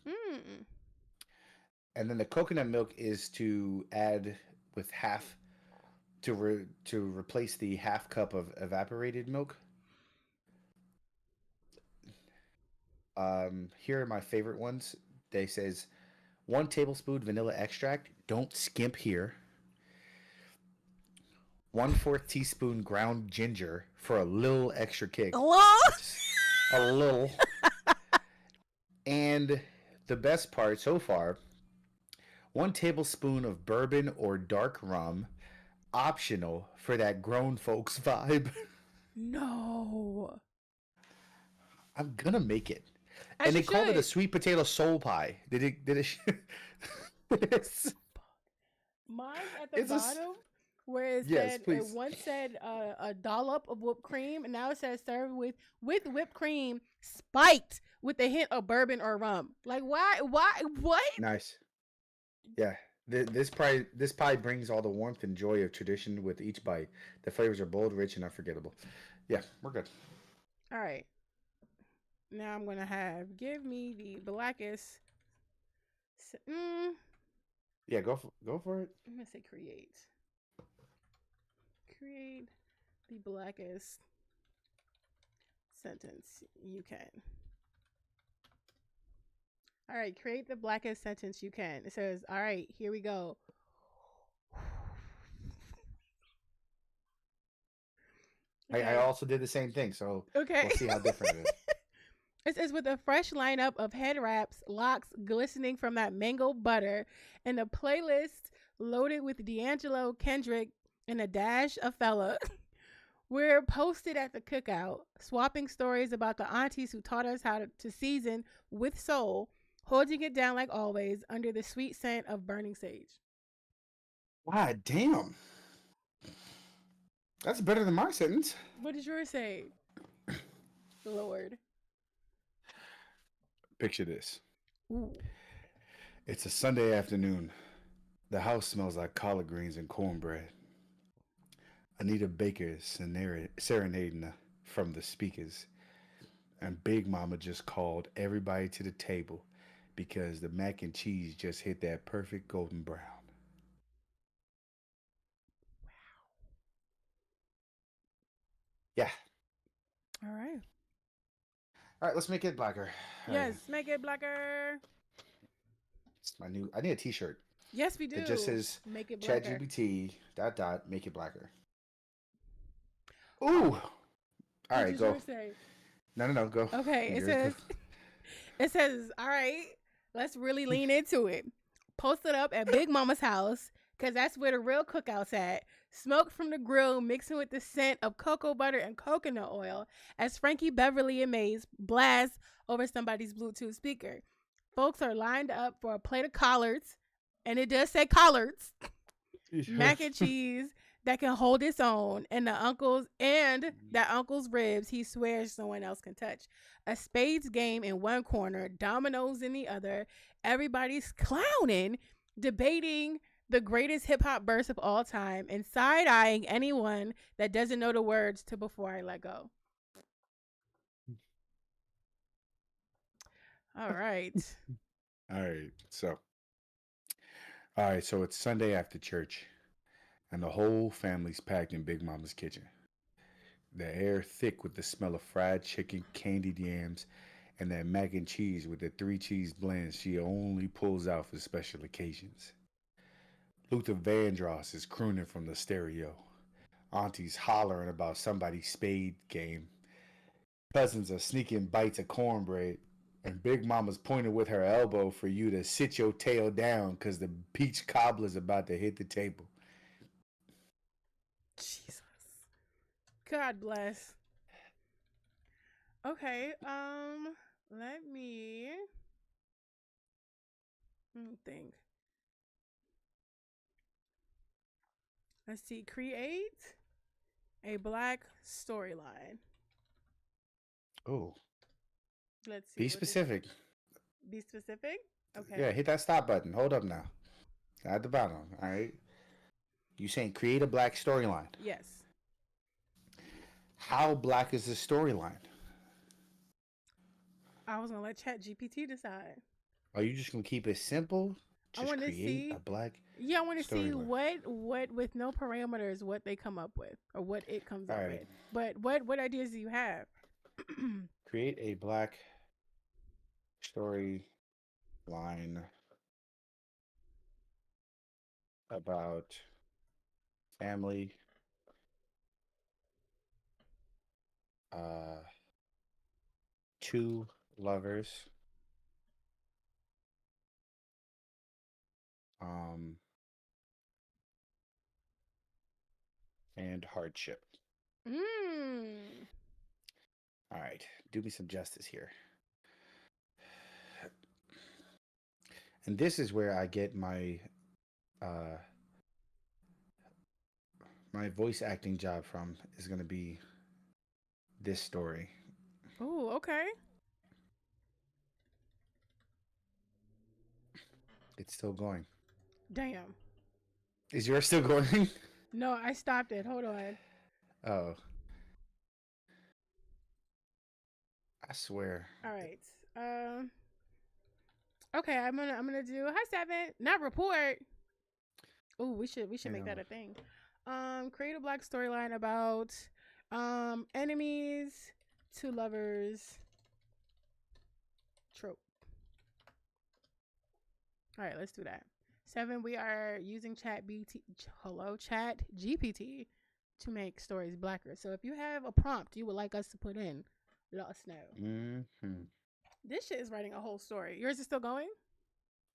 Mm. And then the coconut milk is to add with half to replace the 1/2 cup of evaporated milk. Here are my favorite ones. They says 1 tablespoon vanilla extract. Don't skimp here. 1/4 teaspoon ground ginger for a little extra kick. Hello? Just a little. And the best part so far, 1 tablespoon of bourbon or dark rum, optional for that grown folks vibe. No. I'm gonna make it. As And you they called it a should. sweet potato soul pie. Did it it's, Mine's at the it's a bottom where it yes, said it please. once said a dollop of whipped cream, and now it says served with whipped cream spiked with a hint of bourbon or rum. Like why? Why? What? Nice. Yeah. This pie brings all the warmth and joy of tradition with each bite. The flavors are bold, rich, and unforgettable. Yeah, we're good. All right. Now I'm gonna have give me the blackest. Yeah, go for it. I'm gonna say create the blackest sentence you can. All right, create the blackest sentence you can. It says, all right, here we go. I Okay. also did the same thing, so we'll Okay. see how different it is. It says with a fresh lineup of head wraps, locks glistening from that mango butter, and a playlist loaded with D'Angelo, Kendrick, and a dash of fella. We're posted at the cookout, swapping stories about the aunties who taught us how to season with soul, holding it down like always under the sweet scent of burning sage. God damn. That's better than my sentence. What did yours say? Lord. Picture this. Ooh. It's a Sunday afternoon. The house smells like collard greens and cornbread. Anita Baker is serenading from the speakers. And Big Mama just called everybody to the table because the mac and cheese just hit that perfect golden brown. Yeah. All right. All right, let's make it blacker. All right. Yes, make it blacker. It's my new. I need a T-shirt. Yes, we do. It just says Make it blacker. ChatGPT ... make it blacker. Ooh. All What right, did go. yours say? No, go. Okay, it Yours says go. it says, all right, let's really lean into it. Post it up at Big Mama's house, because that's where the real cookout's at. Smoke from the grill mixing with the scent of cocoa butter and coconut oil as Frankie Beverly and Mays blast over somebody's Bluetooth speaker. Folks are lined up for a plate of collards, and it does say collards, mac and cheese that can hold its own, and that uncle's ribs he swears someone else can touch. A spades game in one corner, dominoes in the other. Everybody's clowning, debating the greatest hip hop verse of all time, and side eyeing anyone that doesn't know the words to Before I Let Go. All right. All right. So it's Sunday after church, and the whole family's packed in Big Mama's kitchen. The air thick with the smell of fried chicken, candied yams, and that mac and cheese with the 3 cheese blends she only pulls out for special occasions. Luther Vandross is crooning from the stereo. Auntie's hollering about somebody's spade game. Cousins are sneaking bites of cornbread. And Big Mama's pointing with her elbow for you to sit your tail down because the peach cobbler's about to hit the table. Jesus. God bless. Okay. Let me think. Let's see. Create a black storyline. Oh, Let's see be what this. specific. Be specific. Yeah, Okay. hit that stop button. Hold up now. At the bottom. All right. You saying create a black storyline? Yes. How black is the storyline? I was gonna let ChatGPT decide. Are you just gonna keep it simple? I Just want to create a see. black Yeah, I want to see storyline. what with no parameters what they come up with or what it comes All up right. with. But what ideas do you have? Create a black storyline about family, uh, two lovers, um, and hardship. mm. All right. Do me some justice here. And this is where I get uh my voice acting job from is gonna be this story. Oh, okay. It's still going. Damn. Is yours still going? No, I stopped it. Hold on. Oh, I swear. All right. Um. Okay, I'm gonna do hi seven. Not report. Oh, we should You make know, that a thing. Create a black storyline about enemies, two lovers trope. All right, let's do that. Seven, we are using Chat GPT to make stories blacker. So if you have a prompt you would like us to put in, let us know. mm-hmm. This shit is writing a whole story. Yours is still going?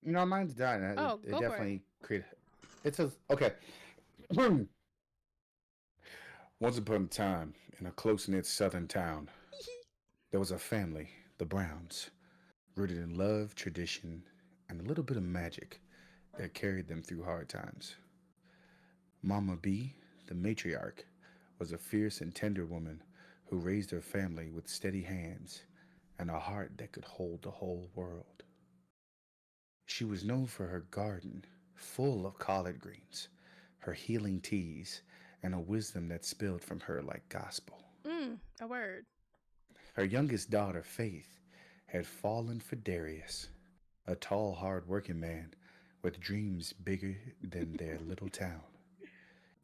No, mine's done. Oh, It go for it. definitely create. It's a okay. Once upon a time, in a close knit southern town, there was a family, the Browns, rooted in love, tradition, and a little bit of magic that carried them through hard times. Mama B, the matriarch, was a fierce and tender woman who raised her family with steady hands and a heart that could hold the whole world. She was known for her garden, full of collard greens, her healing teas, and a wisdom that spilled from her like gospel. A word. Her youngest daughter, Faith, had fallen for Darius, a tall, hard working man with dreams bigger than their little town.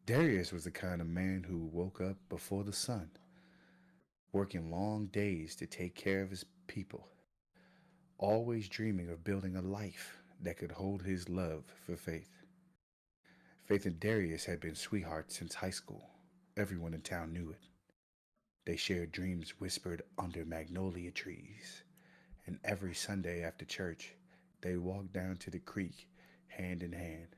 Darius was the kind of man who woke up before the sun, working long days to take care of his people, always dreaming of building a life that could hold his love for Faith. Faith and Darius had been sweethearts since high school. Everyone in town knew it. They shared dreams whispered under magnolia trees, and every Sunday after church, they walked down to the creek hand in hand,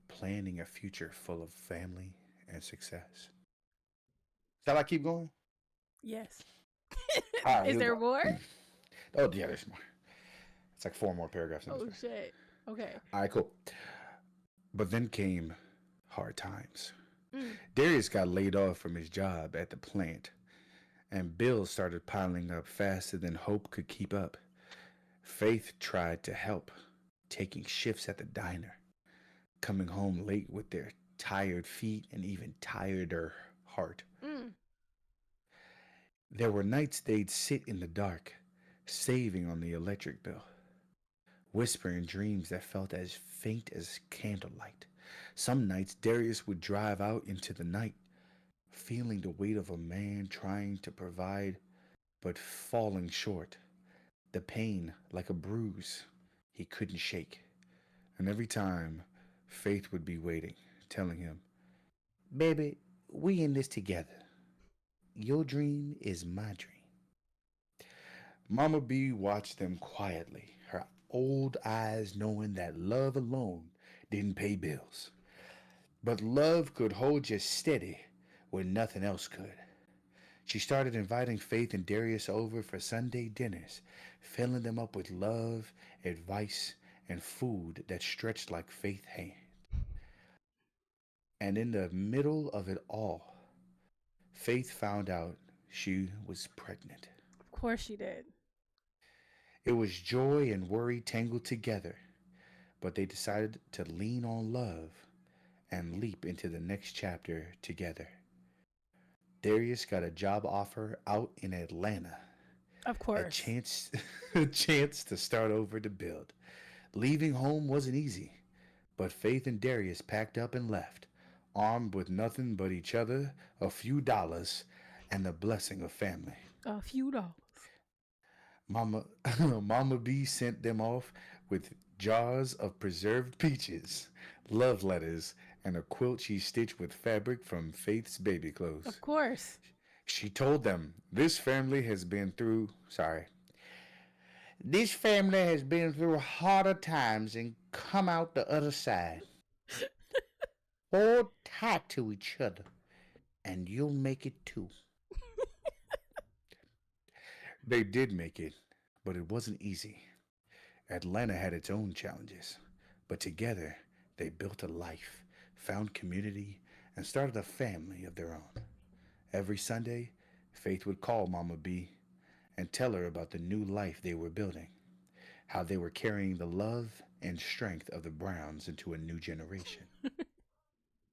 planning a future full of family and success. Shall I keep going? Yes. All right, Is here we there go. more? Oh, yeah, there's more. It's like four more paragraphs in this Oh one. shit. Okay. All right, cool. But then came hard times. Mm. Darius got laid off from his job at the plant, and bills started piling up faster than Hope could keep up. Faith tried to help, taking shifts at the diner, coming home late with their tired feet and even tireder heart. Mm. There were nights they'd sit in the dark, saving on the electric bill, whispering dreams that felt as faint as candlelight. Some nights Darius would drive out into the night, feeling the weight of a man trying to provide but falling short, the pain like a bruise he couldn't shake. And every time, Faith would be waiting, telling him, "Baby, we in this together. Your dream is my dream." Mama B watched them quietly, her old eyes knowing that love alone didn't pay bills. But love could hold you steady when nothing else could. She started inviting Faith and Darius over for Sunday dinners, filling them up with love, advice, and food that stretched like Faith's hand. And in the middle of it all, Faith found out she was pregnant. Of course she did. It was joy and worry tangled together, but they decided to lean on love and leap into the next chapter together. Darius got a job offer out in Atlanta, Of a course. chance a chance to start over to build. Leaving home wasn't easy, but Faith and Darius packed up and left, armed with nothing but each other, a few dollars, and the blessing of family. A few dollars. Mama Mama B sent them off with jars of preserved peaches, love letters, and a quilt she stitched with fabric from Faith's baby clothes. Of course. She told them this family has been through this family has been through harder times and come out the other side. Hold tight to each other and you'll make it too. They did make it, but it wasn't easy. Atlanta had its own challenges, but together they built a life, found community, and started a family of their own. Every Sunday, Faith would call Mama B and tell her about the new life they were building, how they were carrying the love and strength of the Browns into a new generation.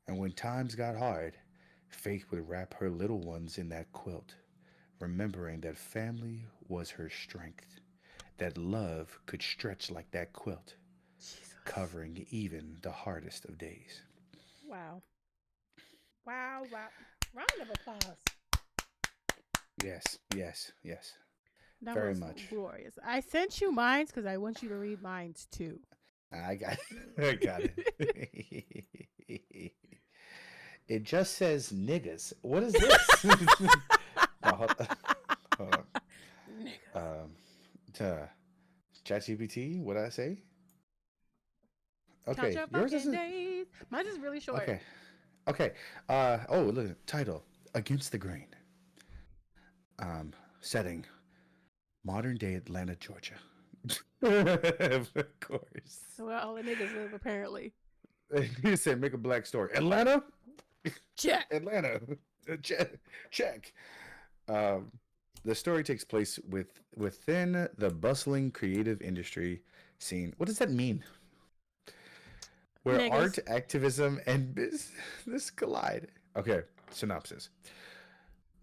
And when times got hard, Faith would wrap her little ones in that quilt, remembering that family was her strength, that love could stretch like that quilt, Jesus. covering even the hardest of days. Wow. Wow. Wow. Round of applause. Yes, yes, yes. That Very was much. glorious. I sent you mines because I want you to read mines too. I got I got it. It just says niggas. What is this? No, hold on. Niggas. To ChatGPT, what did I say? Count Okay, your yours fucking isn't. days. Mine is really short. Okay, okay. Oh, look, title: Against the Grain. Setting: Modern day Atlanta, Georgia. Of course. Where all the niggas live, apparently. You said make a black story. Atlanta, Check. Atlanta. Check. Check. Um, the story takes place within the bustling creative industry scene. What does that mean? Where Niggas. art, activism, and business collide. Okay, synopsis.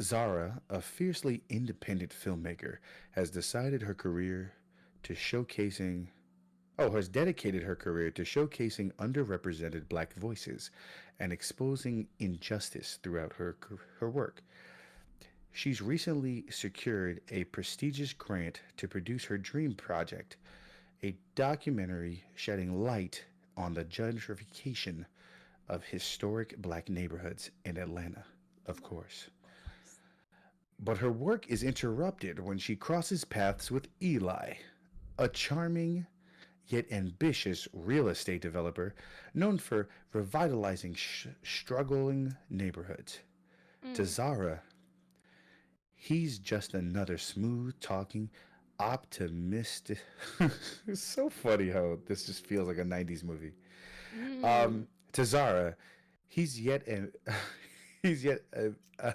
Zara, a fiercely independent filmmaker, has decided her career to showcasing has dedicated her career to showcasing underrepresented black voices and exposing injustice throughout her work. She's recently secured a prestigious grant to produce her dream project, a documentary shedding light on the gentrification of historic black neighborhoods in Atlanta, of course. But her work is interrupted when she crosses paths with Eli, a charming yet ambitious real estate developer known for revitalizing struggling neighborhoods. To Mm. Zara, he's just another smooth talking, optimistic. It's so funny how this just feels like a 90s movie. Mm. To Zara, he's yet a, he's yet a,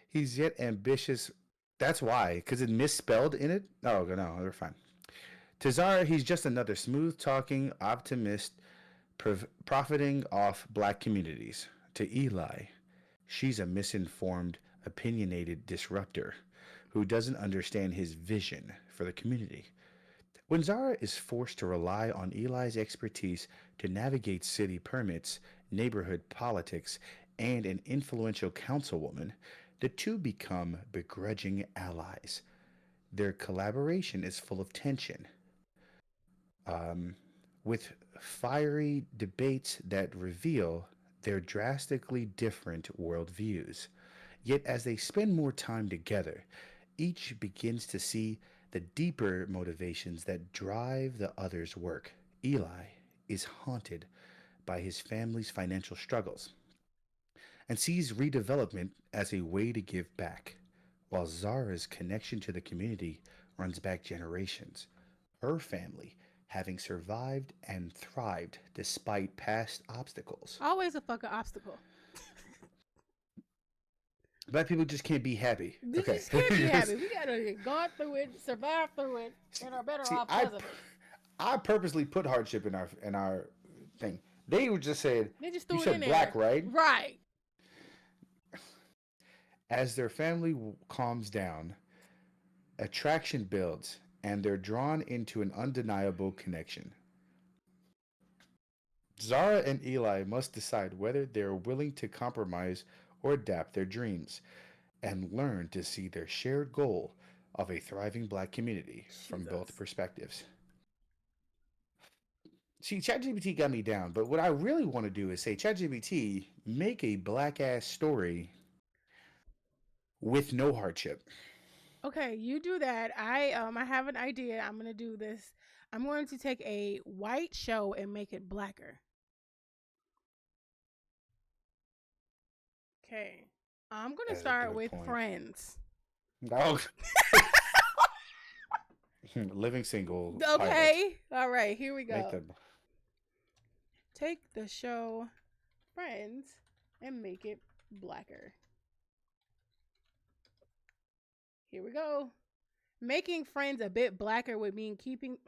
he's yet ambitious. That's why, because it misspelled in it. Oh no, we're fine. To Zara, he's just another smooth talking optimist profiting off black communities. To Eli, she's a misinformed, opinionated disruptor who doesn't understand his vision for the community. When Zara is forced to rely on Eli's expertise to navigate city permits, neighborhood politics, and an influential councilwoman, the two become begrudging allies. Their collaboration is full of tension, um, with fiery debates that reveal their drastically different worldviews. Yet, as they spend more time together, each begins to see the deeper motivations that drive the other's work. Eli is haunted by his family's financial struggles, and sees redevelopment as a way to give back, while Zara's connection to the community runs back generations. Her family having survived and thrived despite past obstacles. Always a fucking obstacle. Black people just can't be happy. We Okay. just can't be happy. We gotta get gone through it, survive through it, and are better See, off because of it. I purposely put hardship in our thing. They were just saying, They just you threw it in said black, there. right? Right. As their family calms down, attraction builds, and they're drawn into an undeniable connection. Zara and Eli must decide whether they're willing to compromise or adapt their dreams and learn to see their shared goal of a thriving black community from both Jesus. perspectives. See, ChatGPT got me down, but what I really want to do is say, ChatGPT, make a black ass story with no hardship. Okay, you do that. I have an idea. I'm gonna do this. I'm going to take a white show and make it blacker. Okay. I'm gonna That's a start good with point. Friends. Oh. Living single. Okay. All right, here we Pilot. Make go. them. Take the show Friends and make it blacker. Here we go. Making Friends a bit blacker would mean keeping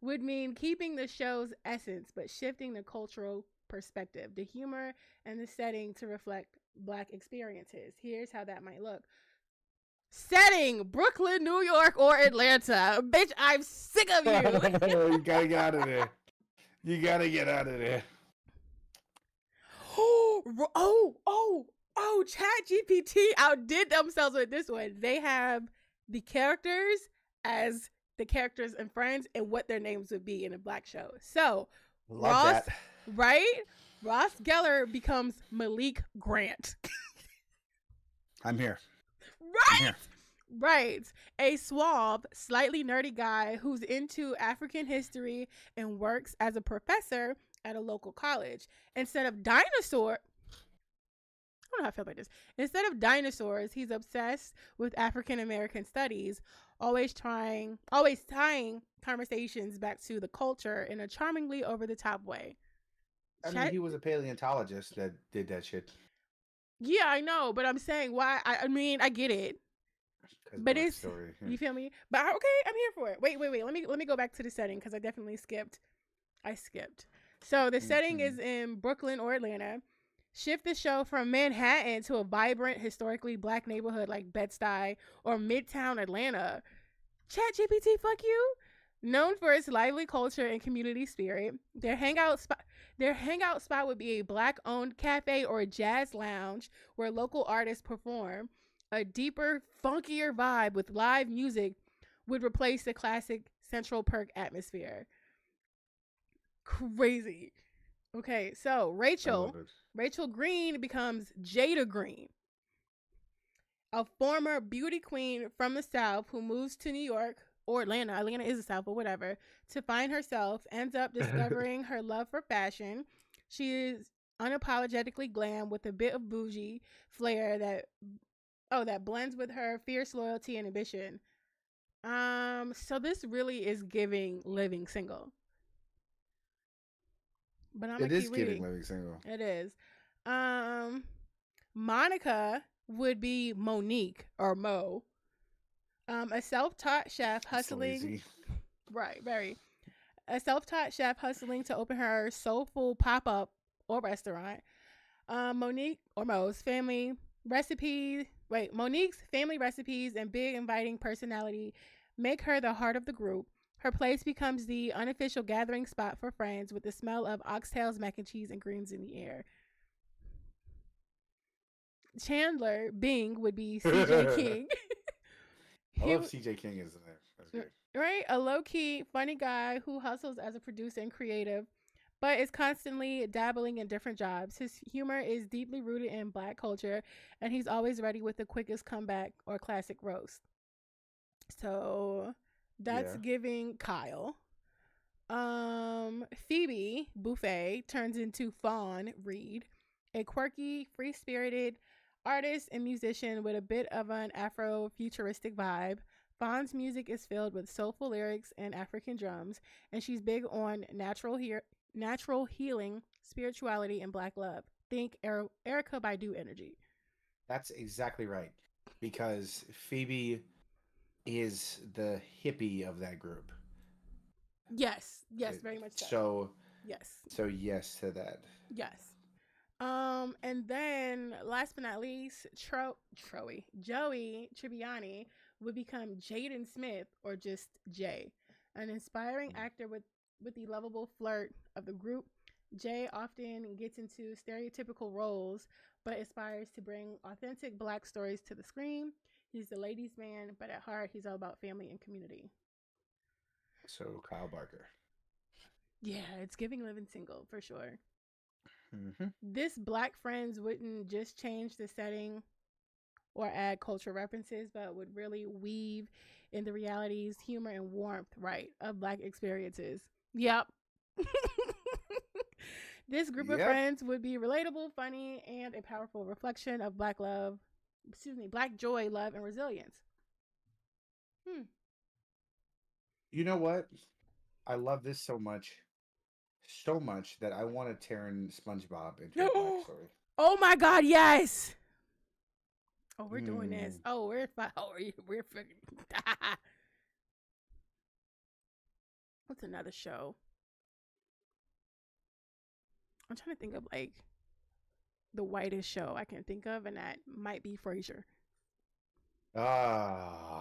the show's essence, but shifting the cultural perspective, the humor, and the setting to reflect black experiences. Here's how that might look. Setting: Brooklyn, New York, or Atlanta. Bitch, I'm sick of you. You gotta get out of there. You gotta get out of there. ChatGPT outdid themselves with this one. They have the characters as the characters in Friends and what their names would be in a black show. So, Love that. right? Ross Geller becomes Malik Grant. I'm here. Right? I'm here. Right. A suave, slightly nerdy guy who's into African history and works as a professor at a local college. Instead of dinosaurs, he's obsessed with African American studies, always tying conversations back to the culture in a charmingly over the top way. I mean, he was a paleontologist that did that shit. Yeah, I know, but I'm saying why. I mean, I get it, but it's story. You feel me? But okay, I'm here for it. Wait. Let me go back to the setting because I definitely skipped. So the setting is in Brooklyn or Atlanta. Shift the show from Manhattan to a vibrant, historically black neighborhood like Bed-Stuy or Midtown Atlanta. ChatGPT, fuck you. Known for its lively culture and community spirit, their hangout spot would be a black-owned cafe or a jazz lounge where local artists perform. A deeper, funkier vibe with live music would replace the classic Central Perk atmosphere. Crazy. Okay, so Rachel Green becomes Jada Green, a former beauty queen from the South who moves to New York or Atlanta. Atlanta is the South, but whatever. To find herself, ends up discovering her love for fashion. She is unapologetically glam with a bit of bougie flair that blends with her fierce loyalty and ambition. So this really is giving Living Single. But I'm gonna keep reading. Living Single. It is. Monica would be Monique or Mo. A self-taught chef hustling. Right, very. A self-taught chef hustling to open her soulful pop-up or restaurant. Monique's family recipes and big inviting personality make her the heart of the group. Her place becomes the unofficial gathering spot for friends with the smell of oxtails, mac and cheese, and greens in the air. Chandler Bing would be CJ King. I love CJ King is in there. That's good. Right? A low-key, funny guy who hustles as a producer and creative, but is constantly dabbling in different jobs. His humor is deeply rooted in black culture, and he's always ready with the quickest comeback or classic roast. So that's giving Kyle. Phoebe Buffet turns into Fawn Reed, A quirky, free spirited artist and musician with a bit of an Afro futuristic vibe. Fawn's music is filled with soulful lyrics and African drums, and she's big on natural healing, spirituality, and black love. Think Erica Baidu energy. That's exactly right. Because Phoebe is the hippie of that group. Yes, yes, It- very much so. So, Yes, so yes to that. yes. And then last but not least, Joey Tribbiani would become Jaden Smith or just Jay, an inspiring actor with the lovable flirt of the group. Jay often gets into stereotypical roles, but aspires to bring authentic black stories to the screen. He's the ladies' man, but at heart, he's all about family and community. So Kyle Barker. Yeah, it's giving living single for sure. Mm-hmm. This Black Friends wouldn't just change the setting or add cultural references, but would really weave in the realities, humor, and warmth, right, of Black experiences. Yep. This group of Yep. friends would be relatable, funny, and a powerful reflection of Black love, Black joy, love, and resilience. Hmm. You know what? I love this so much that I want to turn SpongeBob into a black story. Oh my God, yes. Oh, we're doing this. Mm. Oh, we're fucking. What's another show? I'm trying to think of like the whitest show I can think of, and that might be Frasier.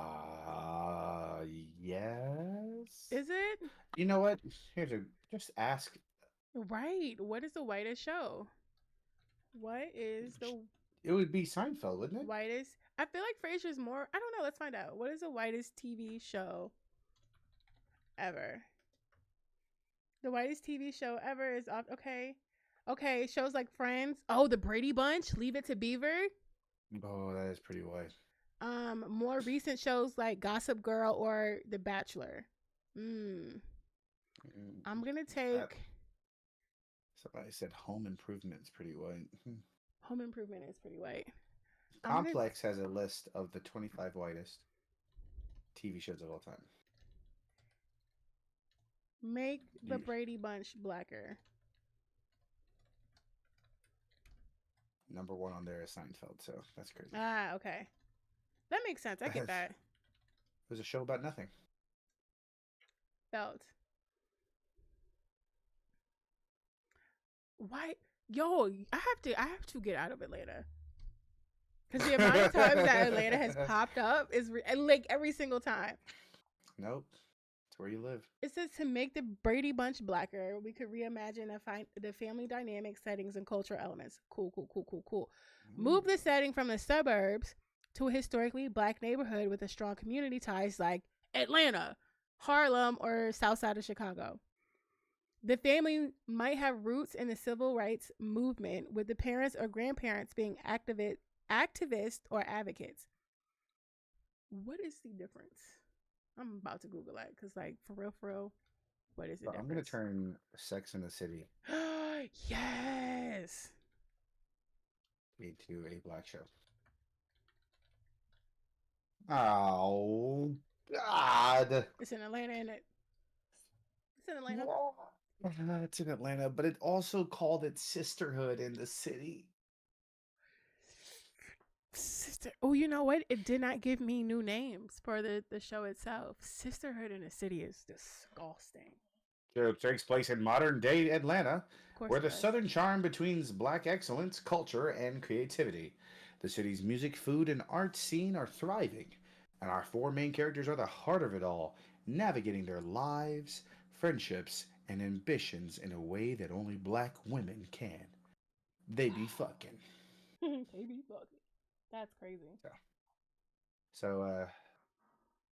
Ah, yes. Is it? You know what? Here's a just ask. Right. What is the whitest show? What is the It would be Seinfeld, wouldn't it? whitest? I feel like Frasier's more. I don't know. Let's find out. What is the whitest TV show ever? The whitest TV show ever is off. Okay. Okay. Shows like Friends. Oh, The Brady Bunch. Leave It to Beaver. Oh, that is pretty white. More recent shows like Gossip Girl or The Bachelor. Mm, I'm gonna that- take Somebody said Home Improvement's pretty white. Home Improvement is pretty white. I'm gonna Complex has a list of the 25 whitest TV shows of all time. make the You- Brady Bunch blacker. Number one on there is Seinfeld, so that's crazy. Ah, okay. That makes sense. I get that. It was a show about nothing. Felt. Why? Yo, I have to get out of Atlanta. Because the amount of times that Atlanta has popped up is like every single time. Nope. It's where you live. It says to make the Brady Bunch blacker, we could reimagine the family dynamic settings and cultural elements. Cool, cool, cool, cool, cool. Move the setting from the suburbs to a historically black neighborhood with a strong community ties like Atlanta, Harlem, or South Side of Chicago. The family might have roots in the civil rights movement, with the parents or grandparents being activists or advocates. What is the difference? I'm about to Google that because, like, for real, what is the I'm going to difference? turn Sex in the City Yes. into a black show. Oh, God. It's in Atlanta, isn't it? It's in Atlanta. It's in Atlanta, but it also called it Sisterhood in the City. Sister. Oh, you know what? It did not give me new names for the show itself. Sisterhood in the City is disgusting. It takes place in modern day Atlanta, Of course where it the does. Southern charm betweens black excellence, culture, and creativity. The city's music, food, and art scene are thriving, and our four main characters are the heart of it all, navigating their lives, friendships, and ambitions in a way that only black women can. They be fucking. Baby fuck. That's crazy. So,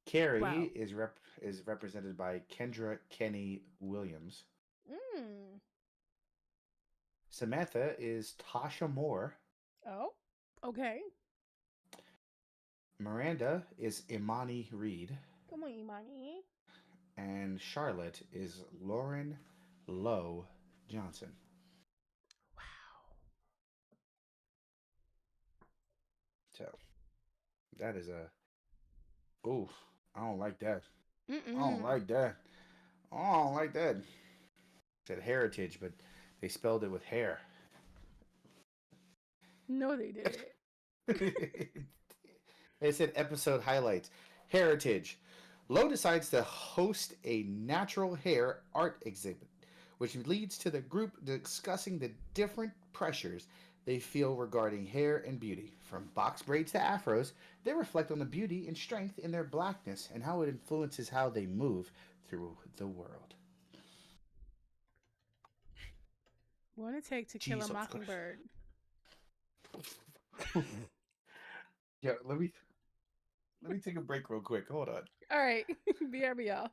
Carrie Wow. is represented by Kendra Kenny Williams. Mm. Samantha is Tasha Moore. Oh. Okay. Miranda is Imani Reed. Come on, Imani. And Charlotte is Lauren Lowe Johnson. Wow. So that is a ooh. I don't like that. I don't Mm-mm. like that. Oh, I don't like that. Said heritage, but they spelled it with hair. No, they did it. They said episode highlights. Heritage. Lowe decides to host a natural hair art exhibit, which leads to the group discussing the different pressures they feel regarding hair and beauty. From box braids to afros, they reflect on the beauty and strength in their blackness and how it influences how they move through the world. What would it take to kill a Jesus Christ. mockingbird? Yeah, let me take a break real quick. Hold on. All right, BRB, y'all.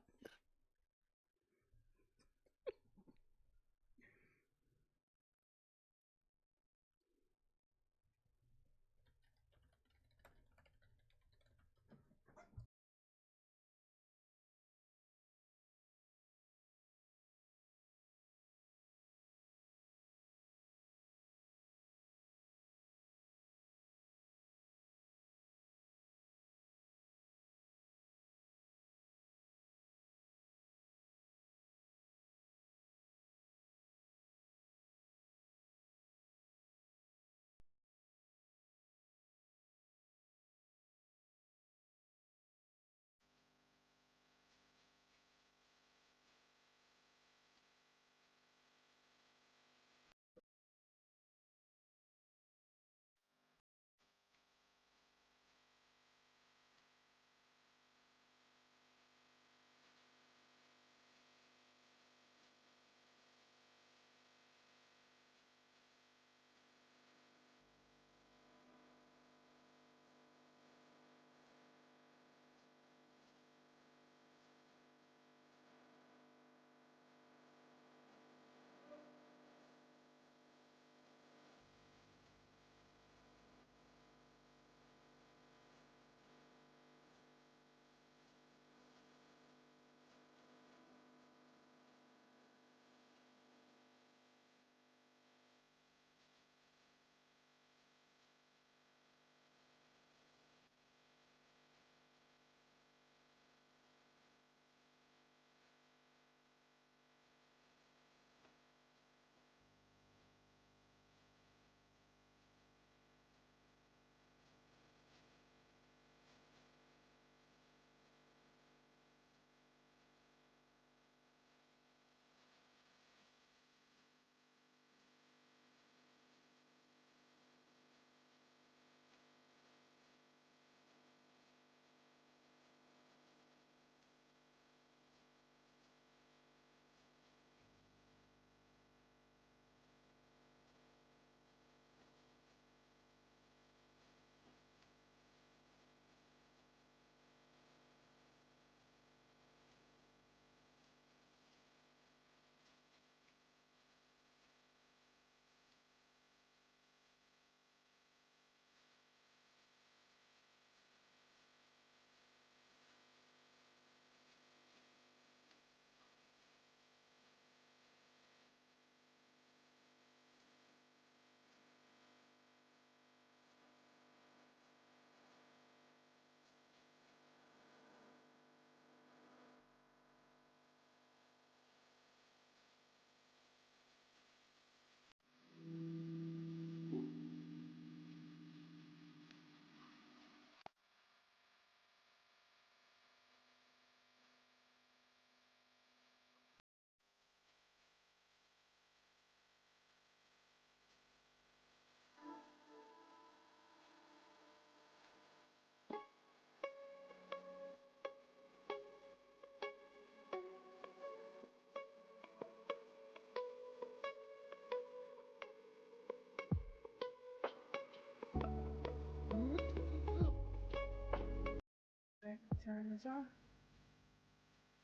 Turn this off.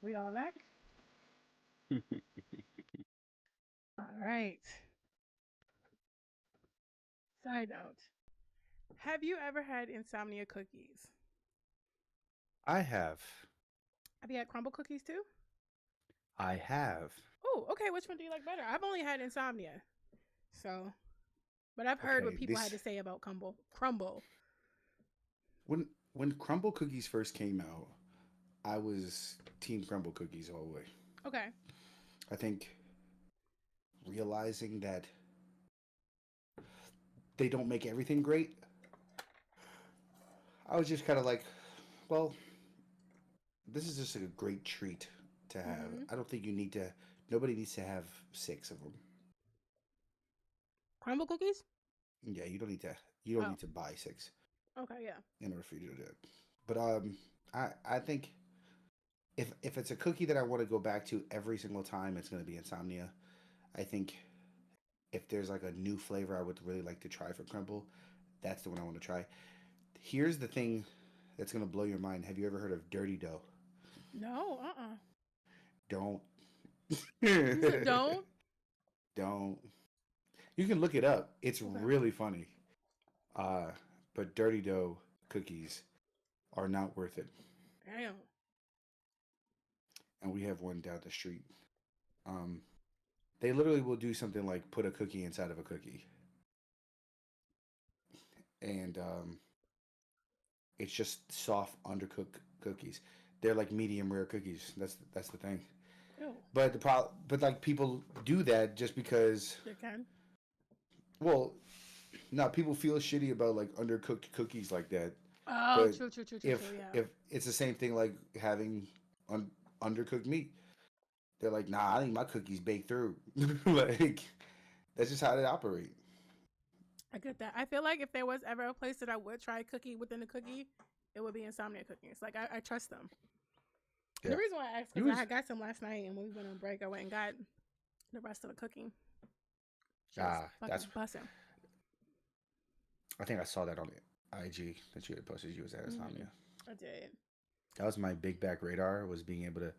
We all back? All right. Side note. Have you ever had insomnia cookies? I have. Have you had crumble cookies too? I have. Oh, okay. Which one do you like better? I've only had insomnia. So, but I've heard what Okay, people had this to say about crumble. Crumble. when crumble cookies first came out, I was team crumble cookies all the way. Okay. I think realizing that they don't make everything great, I was just kind of like, well, this is just a great treat to have. Mm-hmm. I don't think you need to. Nobody needs to have six of them. Crumble cookies? Yeah, you don't need to. You don't Oh. need to buy six Okay, yeah. in order for you to do it. But I think if it's a cookie that I want to go back to every single time, it's going to be insomnia. I think if there's like a new flavor I would really like to try for crumble, that's the one I want to try. Here's the thing that's going to blow your mind. Have you ever heard of dirty dough? No, Don't. Don't. Don't. You can look it up. It's Okay. really funny. Uh, but dirty dough cookies are not worth it. Damn. And we have one down the street. Um, they literally will do something like put a cookie inside of a cookie, and it's just soft undercooked cookies. They're like medium rare cookies. That's the thing. Ew. But but like people do that just because. They can. Well, no, people feel shitty about like undercooked cookies like that. Oh, But true, yeah. if it's the same thing like having undercooked meat, they're like, nah, I need my cookies baked through. Like that's just how they operate. I get that. I feel like if there was ever a place that I would try a cookie within a cookie, it would be Insomnia Cookies. Like, I trust them. Yeah. The reason why I asked You because was I got some last night, and when we went on break, I went and got the rest of the cookie. She was that's. fucking bussing. I think I saw that on the IG that you had posted. You was at Insomnia. I did. That was my big back radar. Was being able to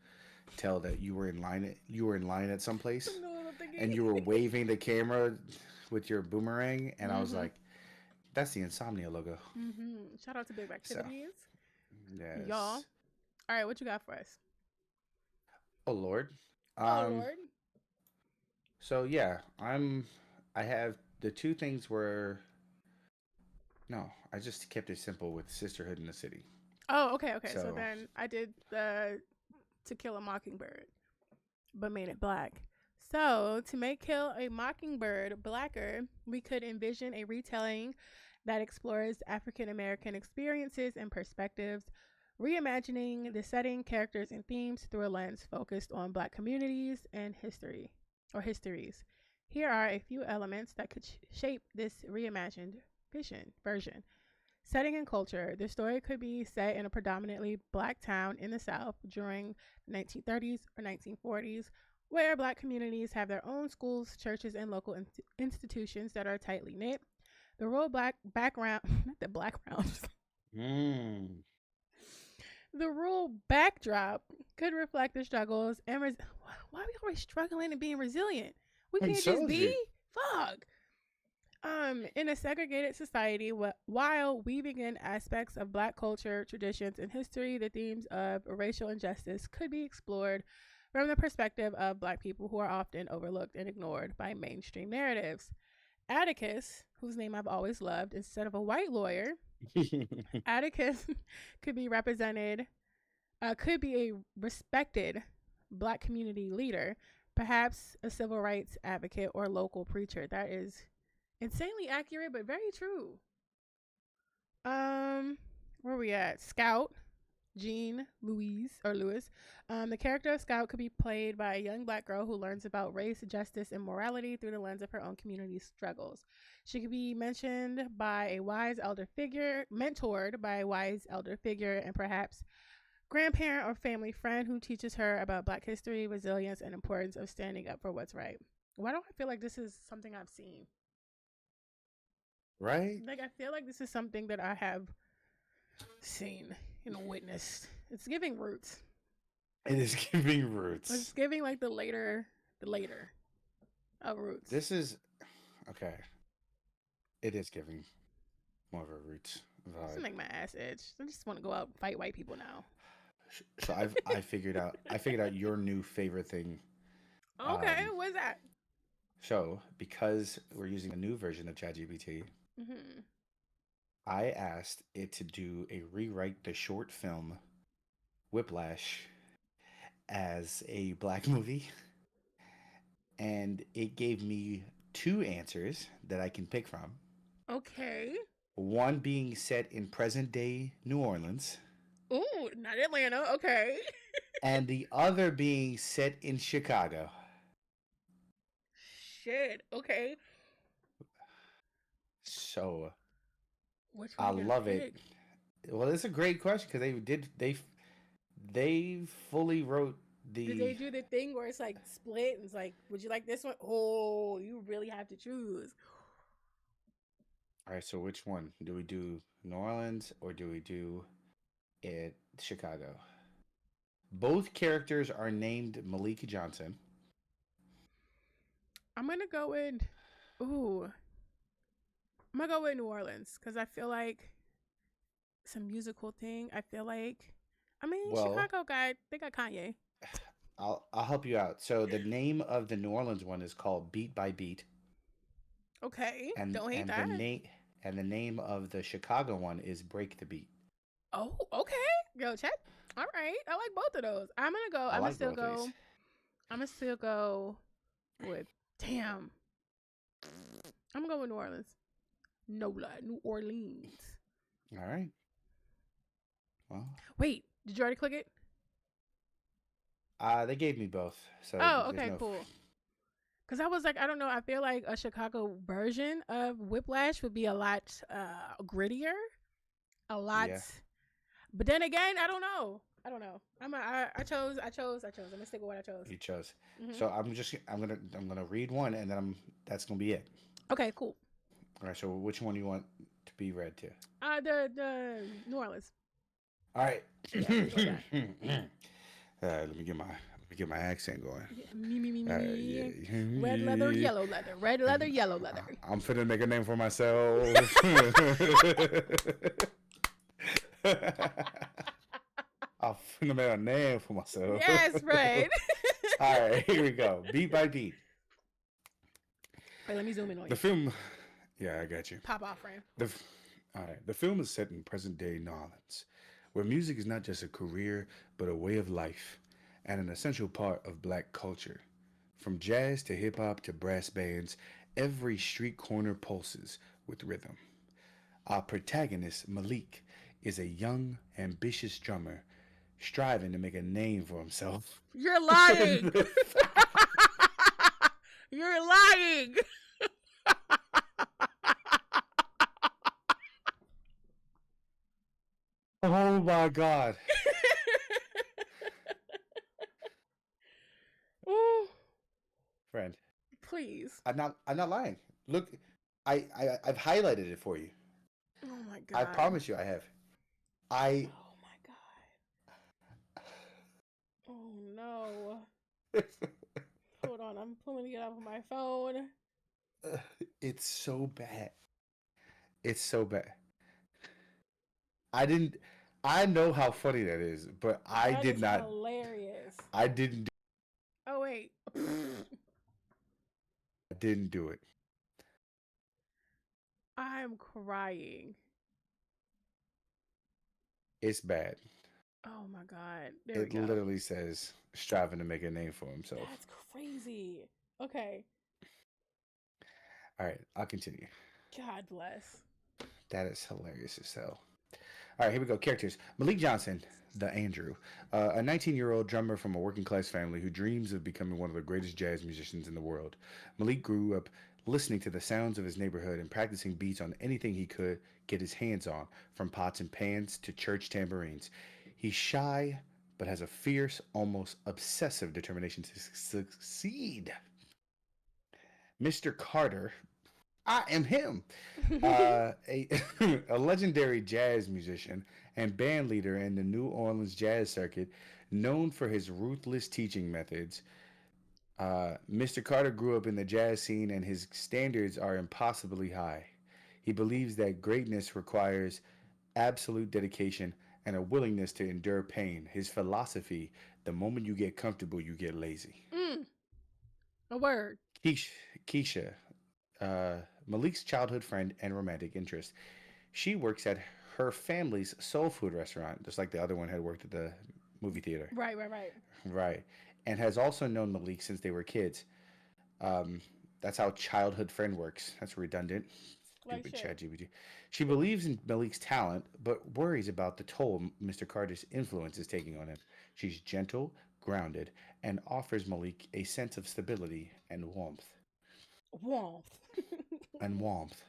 tell that you were in line. You were in line at some place, No, I'm thinking. and you were waving the camera with your boomerang, and I was Mhm. like, "That's the Insomnia logo." Shout out to Big So, Activities. yes. Y'all. All right, what you got for us? Oh Lord. Oh, Lord. So yeah, I have the two things where no, I just kept it simple with Sisterhood in the City. Oh, okay. So So then I did the To Kill a Mockingbird, but made it black. So to make Kill a Mockingbird blacker, we could envision a retelling that explores African American experiences and perspectives, reimagining the setting, characters, and themes through a lens focused on black communities and history or histories. Here are a few elements that could shape this reimagined version. Setting and culture. The story could be set in a predominantly black town in the South during the 1930s or 1940s, where black communities have their own schools, churches, and local institutions that are tightly knit. The rural black background, not the background, mm, the rural backdrop could reflect the struggles and why are we always struggling and being resilient? We I can't just told be you. fuck. In a segregated society, while weaving in aspects of black culture, traditions, and history, the themes of racial injustice could be explored from the perspective of black people who are often overlooked and ignored by mainstream narratives. Atticus, whose name I've always loved, instead of a white lawyer, Atticus could be could be a respected black community leader, perhaps a civil rights advocate or local preacher. That is insanely accurate, but very true. Where we at? Scout, Jean Louise or Lewis. The character of Scout could be played by a young black girl who learns about race, justice, and morality through the lens of her own community's struggles. She could be mentored by a wise elder figure, and perhaps grandparent or family friend who teaches her about black history, resilience, and importance of standing up for what's right. Why don't I feel like this is something I've seen? right? Like, I feel like this is something that I have seen and witnessed. It's giving Roots. It is giving Roots. It's giving like the later of Roots. This is okay. It is giving more of a Roots This vibe. make my ass itch. I just want to go out and fight white people now. So I figured out your new favorite thing. Okay, what's that? So because we're using a new version of ChatGPT, Mm-hmm. I asked it to do a rewrite the short film Whiplash as a black movie, and it gave me two answers that I can pick from. Okay. One being set in present day New Orleans, Ooh, not Atlanta. Okay. and the other being set in Chicago. Shit. Okay. So Which one I are you gonna love it. pick? Well, it's a great question because they fully wrote Did they the. do the thing where it's like split and it's like, would you like this one? Oh, you really have to choose. All right, so which one do we do? New Orleans or do we do it Chicago? Both characters are named Malika Johnson. I'm gonna go in. Ooh, I'm gonna go with New Orleans because I feel like it's a musical thing. I feel like, I mean, Well, Chicago got they got Kanye. I'll help you out. So the name of the New Orleans one is called Beat by Beat, Okay, and don't hate and the that. name and the name of the Chicago one is Break the Beat. Oh, okay. Yo, check. All right, I like both of those. I'm gonna go. I I'm gonna like still both of go. these. I'm gonna still go with. Damn. I'm gonna go with New Orleans. Nola, New Orleans. All right. Well, Wait, did you already click it? they gave me both, so Oh, there's okay, no. cool. Because I was like, I don't know. I feel like a Chicago version of Whiplash would be a lot grittier, a lot. Yeah, But then again, I don't know. I don't know. I chose. I chose. I chose. I'm gonna stick with what I chose. you chose. Hmm. So I'm gonna read one, and then that's gonna be it. Okay, cool. All right. So which one do you want to be read to? The New Orleans. All right. Yeah, we can go with that. Let me get my accent going. Yeah, me. Red leather, Yeah. yellow leather. Red leather, yellow leather. I'm finna make a name for myself. I'm finna make a name for myself. Yes, right. All right, here we go. Beat by beat. Wait, let me zoom in on The you. film. Yeah, I got you. Pop off frame. All right. The film is set in present day New Orleans, where music is not just a career, but a way of life and an essential part of black culture. From jazz to hip hop to brass bands, every street corner pulses with rhythm. Our protagonist, Malik, is a young, ambitious drummer striving to make a name for himself. You're lying. You're lying. Oh my God, Ooh, friend, please. I'm not lying. Look, I've highlighted it for you. Oh my I god. promise you, I have. I Oh my god. Oh no. Hold on. I'm pulling it off of my phone. it's so bad. It's so bad. I didn't. I know how funny that is, but I That did is not. hilarious. I didn't. Oh wait. I didn't do it. I'm crying. It's bad. Oh my god. There we It go. literally says striving to make a name for himself. That's crazy. Okay. All right, I'll continue. God bless. That is hilarious as hell. All right, here we go. Characters: Malik Johnson, the Andrew, a 19-year-old drummer from a working-class family who dreams of becoming one of the greatest jazz musicians in the world. Malik grew up listening to the sounds of his neighborhood and practicing beats on anything he could get his hands on, from pots and pans to church tambourines. He's shy, but has a fierce, almost obsessive determination to succeed. Mr. Carter, I am him. A, a legendary jazz musician and band leader in the New Orleans jazz circuit, known for his ruthless teaching methods. Mr. Carter grew up in the jazz scene and his standards are impossibly high. He believes that greatness requires absolute dedication and a willingness to endure pain. His philosophy: the moment you get comfortable, you get lazy. Mm, a word. Keisha, Keisha, Malik's childhood friend and romantic interest. She works at her family's soul food restaurant, just like the other one had worked at the movie theater. Right, right, right. Right. And has also known Malik since they were kids. Um, that's how childhood friend works. That's redundant. Like Stupid shit. ChatGPT. She believes in Malik's talent, but worries about the toll Mr. Carter's influence is taking on him. She's gentle, grounded, and offers Malik a sense of stability and warmth. Warmth. And warmth.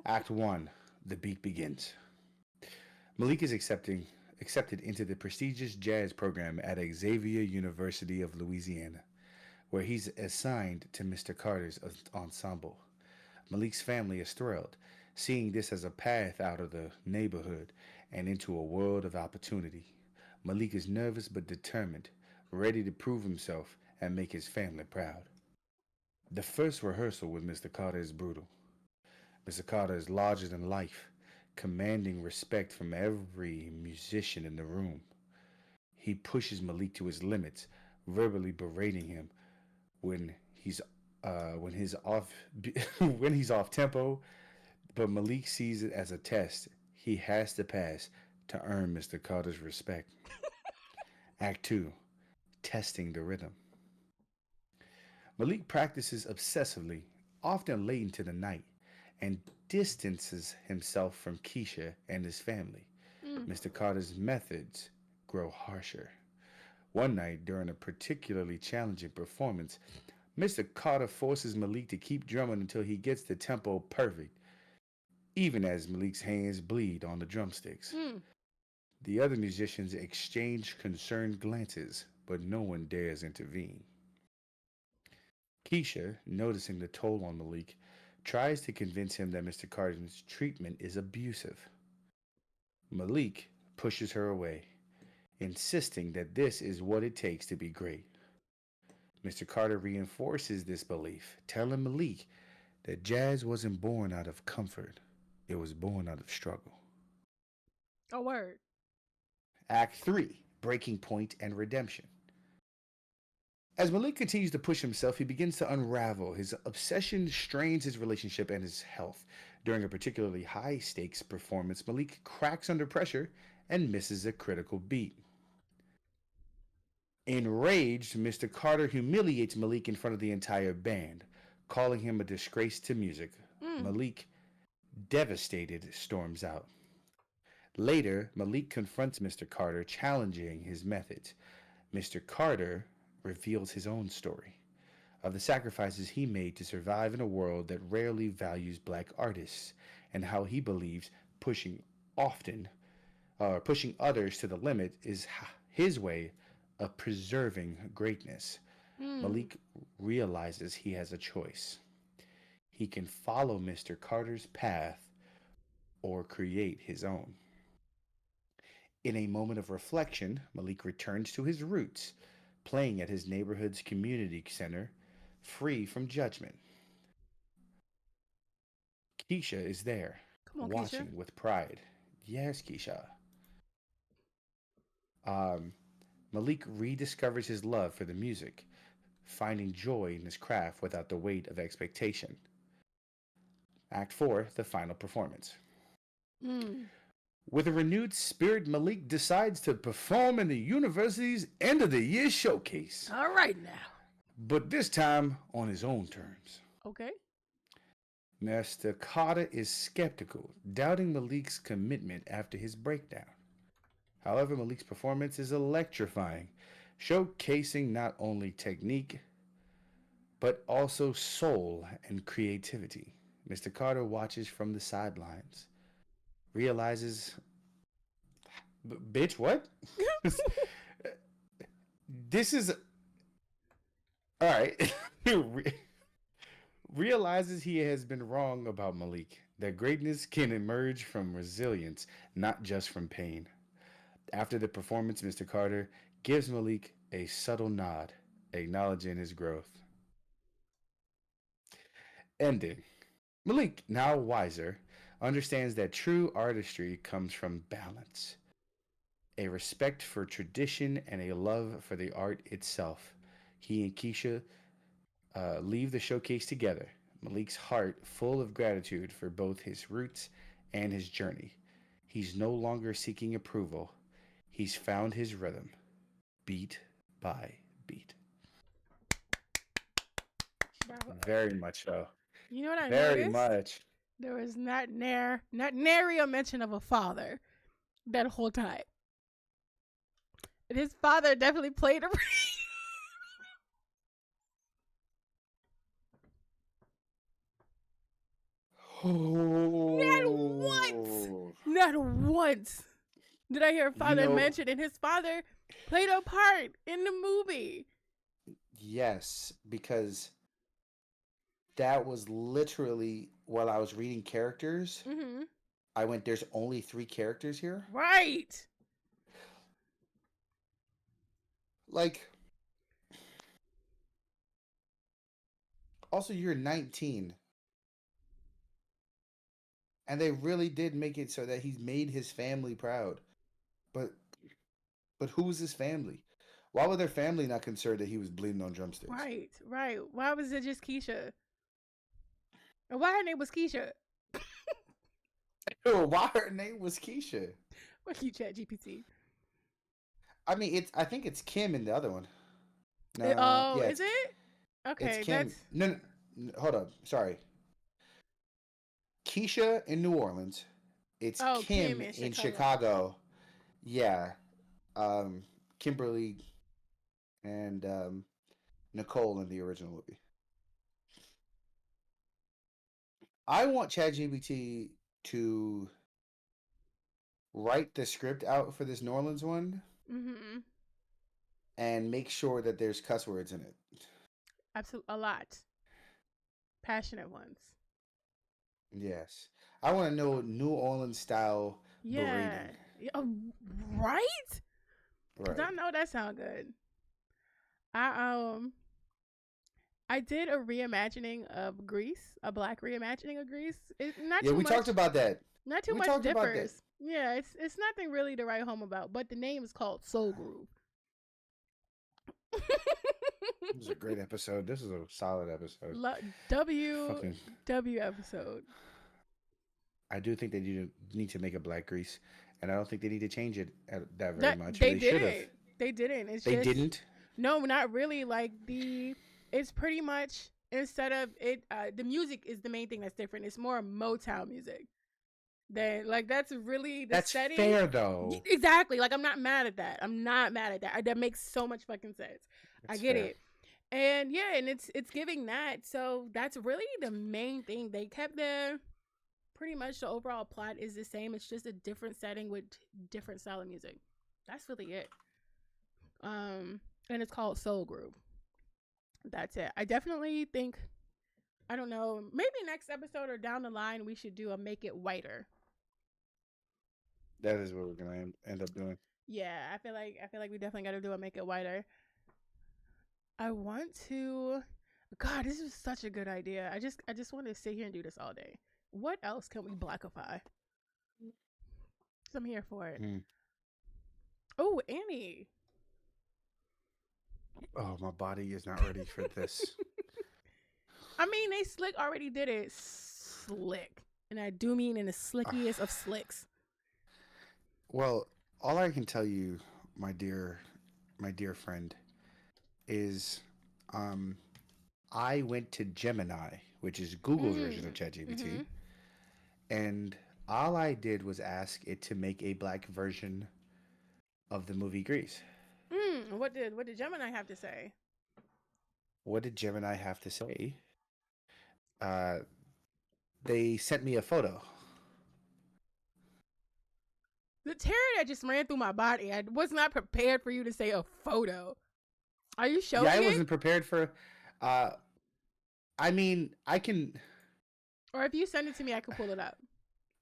Act 1. The beat begins. Malik is accepted into the prestigious jazz program at Xavier University of Louisiana, where he's assigned to Mr. Carter's ensemble. Malik's family is thrilled, seeing this as a path out of the neighborhood and into a world of opportunity. Malik is nervous but determined, ready to prove himself and make his family proud. The first rehearsal with Mr. Carter is brutal. Mr. Carter is larger than life, commanding respect from every musician in the room. He pushes Malik to his limits, verbally berating him when when he's off when he's off tempo, but Malik sees it as a test he has to pass to earn Mr. Carter's respect. Act 2. Testing the rhythm. Malik practices obsessively, often late into the night, and distances himself from Keisha and his family. Mm. Mr. Carter's methods grow harsher. One night, during a particularly challenging performance, Mr. Carter forces Malik to keep drumming until he gets the tempo perfect, even as Malik's hands bleed on the drumsticks. Mm. The other musicians exchange concerned glances, but no one dares intervene. Keisha, noticing the toll on Malik, tries to convince him that Mr. Carter's treatment is abusive. Malik pushes her away, insisting that this is what it takes to be great. Mr. Carter reinforces this belief, telling Malik that jazz wasn't born out of comfort, it was born out of struggle. A word. Act 3. Breaking Point and Redemption. As Malik continues to push himself, he begins to unravel. His obsession strains his relationship and his health. During a particularly high stakes performance, Malik cracks under pressure and misses a critical beat. Enraged, Mr. Carter humiliates Malik in front of the entire band, calling him a disgrace to music. Mm. Malik, devastated, storms out. Later, Malik confronts Mr. Carter, challenging his methods. Mr. Carter reveals his own story of the sacrifices he made to survive in a world that rarely values black artists, and how he believes often pushing others to the limit is his way of preserving greatness. Mm. Malik realizes he has a choice. He can follow Mr. Carter's path or create his own. In a moment of reflection, Malik returns to his roots, playing at his neighborhood's community center, free from judgment. Keisha is there, Come on, Keisha. watching with pride. Yes, Keisha. Um, Malik rediscovers his love for the music, finding joy in his craft without the weight of expectation. Act 4, the final performance. Mm. With a renewed spirit, Malik decides to perform in the university's end of the year showcase, All right now. but this time on his own terms. Okay. Master Carter is skeptical, doubting Malik's commitment after his breakdown. However, Malik's performance is electrifying, showcasing not only technique, but also soul and creativity. Mr. Carter watches from the sidelines, realizes, bitch, what? This is, all right. Realizes he has been wrong about Malik, that greatness can emerge from resilience, not just from pain. After the performance, Mr. Carter gives Malik a subtle nod, acknowledging his growth. Ending. Malik, now wiser, understands that true artistry comes from balance, a respect for tradition, and a love for the art itself. He and Keisha leave the showcase together, Malik's heart full of gratitude for both his roots and his journey. He's no longer seeking approval. He's found his rhythm, beat by beat. Bravo. Very much so. You know what I Very noticed? much. There was not nary a mention of a father that whole time. And his father definitely played a Oh. not once did I hear a You father know, mentioned, and his father played a part in the movie. yes, because that was literally while I was reading characters, Mm-hmm. I went, there's only 3 characters here. Right. Like, also, you're 19. And they really did make it so that he's made his family proud. But who was his family? Why were their family not concerned that he was bleeding on drumsticks? Right. Right. Why was it just Keisha? And why her name was Keisha? Why her name was Keisha? What you ChatGPT? I mean, I think it's Kim in the other one. Oh, Yeah, is it? it's Okay, Kim. that's No, hold on. Sorry. Keisha in New Orleans. It's Kim Kim in in Chicago. Chicago. Yeah. Kimberly and Nicole in the original movie. I want ChatGPT to write the script out for this New Orleans one Mm-hmm. and make sure that there's cuss words in it. Absolutely, a lot. Passionate ones. Yes. I want to know New Orleans style Yeah. berating. Right? Cause Right. I know that sound good. I I did a reimagining of Grease, a black reimagining of Grease. It not Yeah, too we much. talked about that. Not too We much talked about that. differs. Yeah, it's nothing really to write home about. But the name is called Soul Groove. This was a great episode. This is a solid episode. W Fucking, W episode. I do think they need to make a black grease, and I don't think they need to change it that very That much. they They should have. didn't. They didn't. It's They just didn't. no, not really. Like it's pretty much instead of it. The music is the main thing that's different. It's more Motown music. Then like that's really the That's setting. fair though. Exactly. Like I'm not mad at that. I'm not mad at that. That makes so much fucking sense. I That's get fair. it. And yeah, and it's giving that. So that's really the main thing. They kept pretty much the overall plot is the same. It's just a different setting with different style of music. That's really it. And it's called Soul Groove. That's it. I definitely think I don't know, maybe next episode or down the line we should do a make it whiter. That is what we're gonna end up doing. Yeah, I feel like we definitely got to do a make it whiter. I want to. God, this is such a good idea. I just want to sit here and do this all day. What else can we blackify? 'Cause I'm here for it. Oh, Annie. Oh, my body is not ready for this. I mean, they slick already did it. Slick, and I do mean in the slickiest of slicks. Well, all I can tell you, my dear friend, is I went to Gemini, which is Google's version of ChatGPT, and all I did was ask it to make a black version of the movie Grease. What did Gemini have to say? What did Gemini have to say? They sent me a photo. The terror that just ran through my body. I was not prepared for you to say a photo. Are you showing Yeah, I it? wasn't prepared for. I mean, I can. Or if you send it to me, I can pull it up.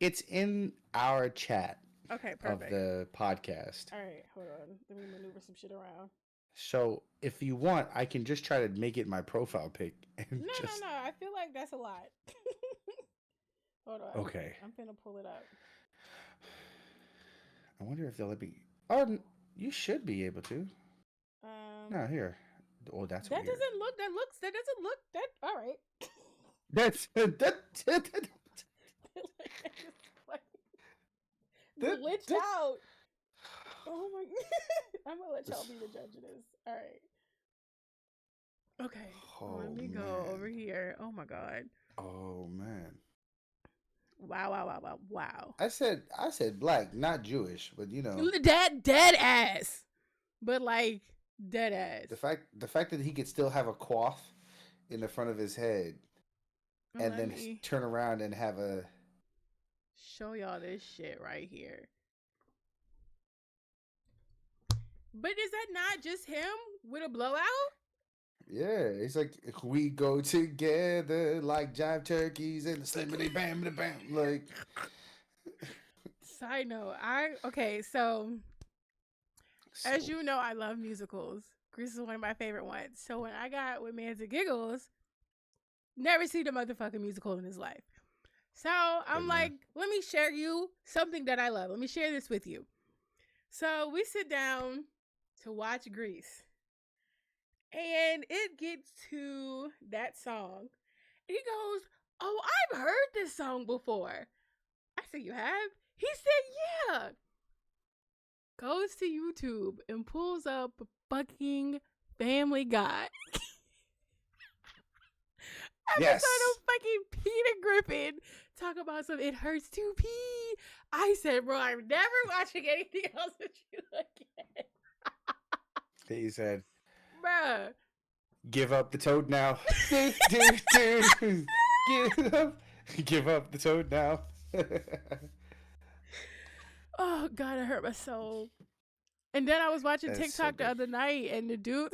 It's in our chat Okay, of perfect. the podcast. All right, hold on. Let me maneuver some shit around. So if you want, I can just try to make it my profile pic. And No. I feel like that's a lot. Hold on. Okay. I'm finna pull it up. I wonder if they'll let me. Oh, you should be able to. No, here. Oh, that's that weird. doesn't look. That doesn't look. That all right. That's that. Like glitched out. Oh my! I'm gonna let y'all be the judge of this. All right. Okay. Let me go over here. Oh my god. Oh man. Wow. I said black, not Jewish, but you know. Dead ass. But like dead ass. The fact that he could still have a coif in the front of his head and then turn around and have a show y'all this shit right here. But is that not just him with a blowout? Yeah, it's like we go together like jive turkeys and the slimmity bam da bam. Like, side note, so as you know, I love musicals. Grease is one of my favorite ones. So when I got with Mans and Giggles, never seen a motherfucking musical in his life. So I'm like, let me share you something that I love. Let me share this with you. So we sit down to watch Grease. And it gets to that song. And he goes, "Oh, I've heard this song before." I said, "You have?" He said, "Yeah." Goes to YouTube and pulls up fucking Family Guy. Episode of fucking Peter Griffin talk about some "It hurts to pee." I said, "Bro, I'm never watching anything else with you again." He said, "Bruh, give up the toad now." Give up the toad now. Oh God, it hurt my soul. And then I was watching TikTok the other night, and the dude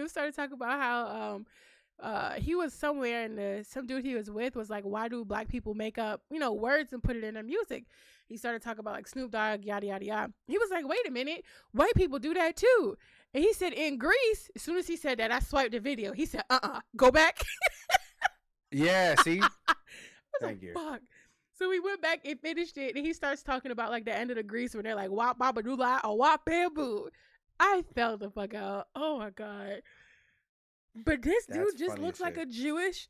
started talking about how he was somewhere, and some dude he was with was like, "Why do black people make up words and put it in their music?" He started talking about like Snoop Dogg, yada yada yada. He was like, "Wait a minute, white people do that too." And he said, in Greece, as soon as he said that, I swiped the video. He said, go back. Yeah, see? Thank you. Fuck. So we went back and finished it, and he starts talking about like the end of the Grease when they're like, "Wop babadoola" or "Wop bamboo." I fell the fuck out. Oh my God. But this dude just looks like a Jewish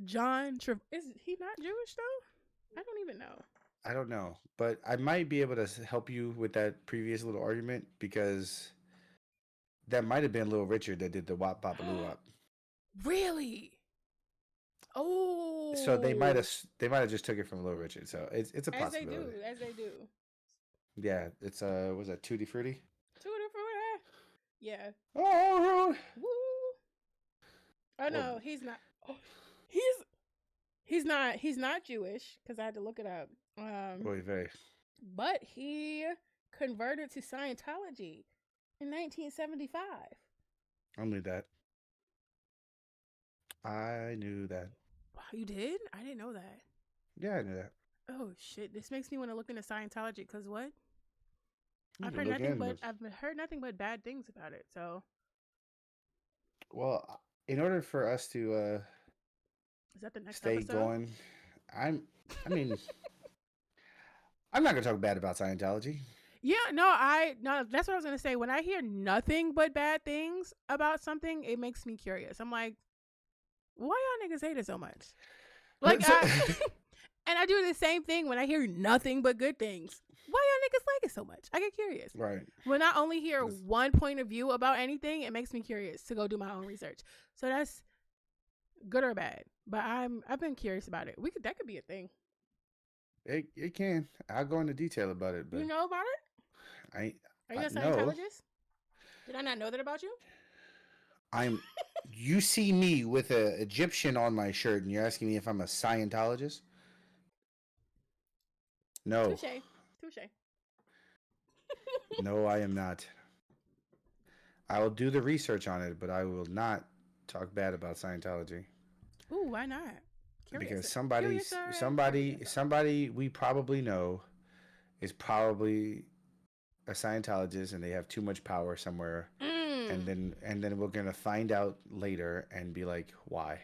John Is he not Jewish though? I don't even know. I don't know, but I might be able to help you with that previous little argument because that might have been Little Richard that did the "Wop Babaloo Wop." Really? Oh. So they might have just took it from Little Richard. So it's a possibility. As they do. Yeah, it's was that Tutti Frutti? Tutti Frutti. Yeah. Oh. Woo. Oh no, he's not. Oh, he's not Jewish because I had to look it up. But he converted to Scientology in 1975. I knew that. Wow, you did? I didn't know that. Yeah, I knew that. Oh shit! This makes me want to look into Scientology because what? I've heard nothing but bad things about it. So. Well, in order for us to is that the next stay episode? going, I mean, I'm not gonna talk bad about Scientology. Yeah, no, that's what I was gonna say. When I hear nothing but bad things about something, it makes me curious. I'm like, why y'all niggas hate it so much? Like, and I do the same thing when I hear nothing but good things. Why y'all niggas like it so much? I get curious. Right. When I only hear one point of view about anything, it makes me curious to go do my own research. So that's good or bad. But I've been curious about it. That could be a thing. It can. I'll go into detail about it. But you know about it? Are you a Scientologist? Did I not know that about you? You see me with an Egyptian on my shirt, and you're asking me if I'm a Scientologist? No. Touche. No, I am not. I will do the research on it, but I will not talk bad about Scientology. Ooh, why not? Because somebody we probably know is probably a Scientologist, and they have too much power somewhere, and then we're gonna find out later and be like, why?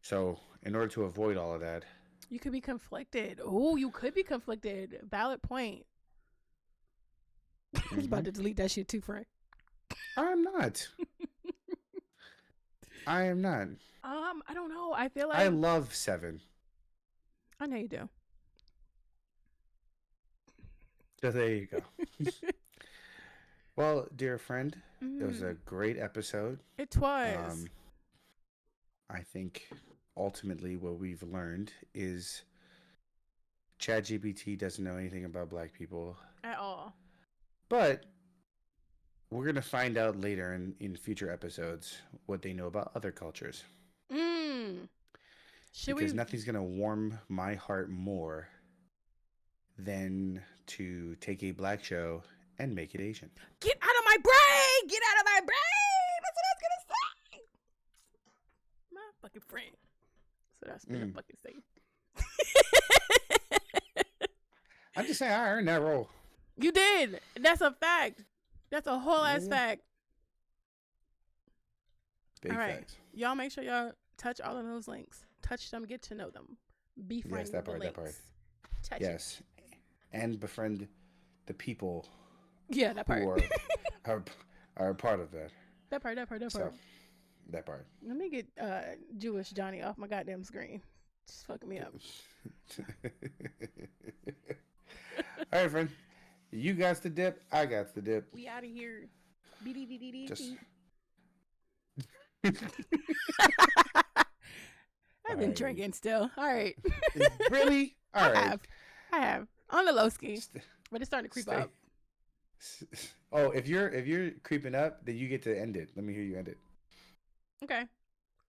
So, in order to avoid all of that, you could be conflicted. Oh, you could be conflicted. Valid point. I was about to delete that shit too, Frank. I'm not. I am not. I don't know. I feel like I love Seven. I know you do. So there you go. Well, dear friend, it was a Mm, great episode. it was Um, I think ultimately what we've learned is ChatGPT doesn't know anything about black people, at all. but we're going to find out later in future episodes what they know about other cultures. Mm. Should Because we nothing's going to warm my heart more than to take a black show and make it Asian. get out of my brain? Get out of my brain. That's what I was gonna say. My fucking friend. That's what I was gonna fucking say. I'm just saying, I earned that role. You did. That's a fact. That's a whole ass fact. Big all right. facts. Y'all make sure y'all touch all of those links. Touch them, get to know them. Befriend Yes, that the part, links. that part. Touch Yes. And befriend the people it. Yeah, that part. who are a part of that. That part. So, that part. Let me get Jewish Johnny off my goddamn screen. Just fucking me up. All right, friend. You got the dip. I got the dip. We out of here. Just... I've been drinking still. All right. Really? All right. I have. On the low ski. But it's starting to creep up. Oh, if you're creeping up, then you get to end it. Let me hear you end it. Okay.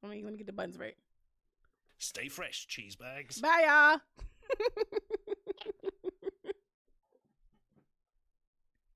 Let me get the buttons right. Stay fresh, cheese bags. Bye, y'all.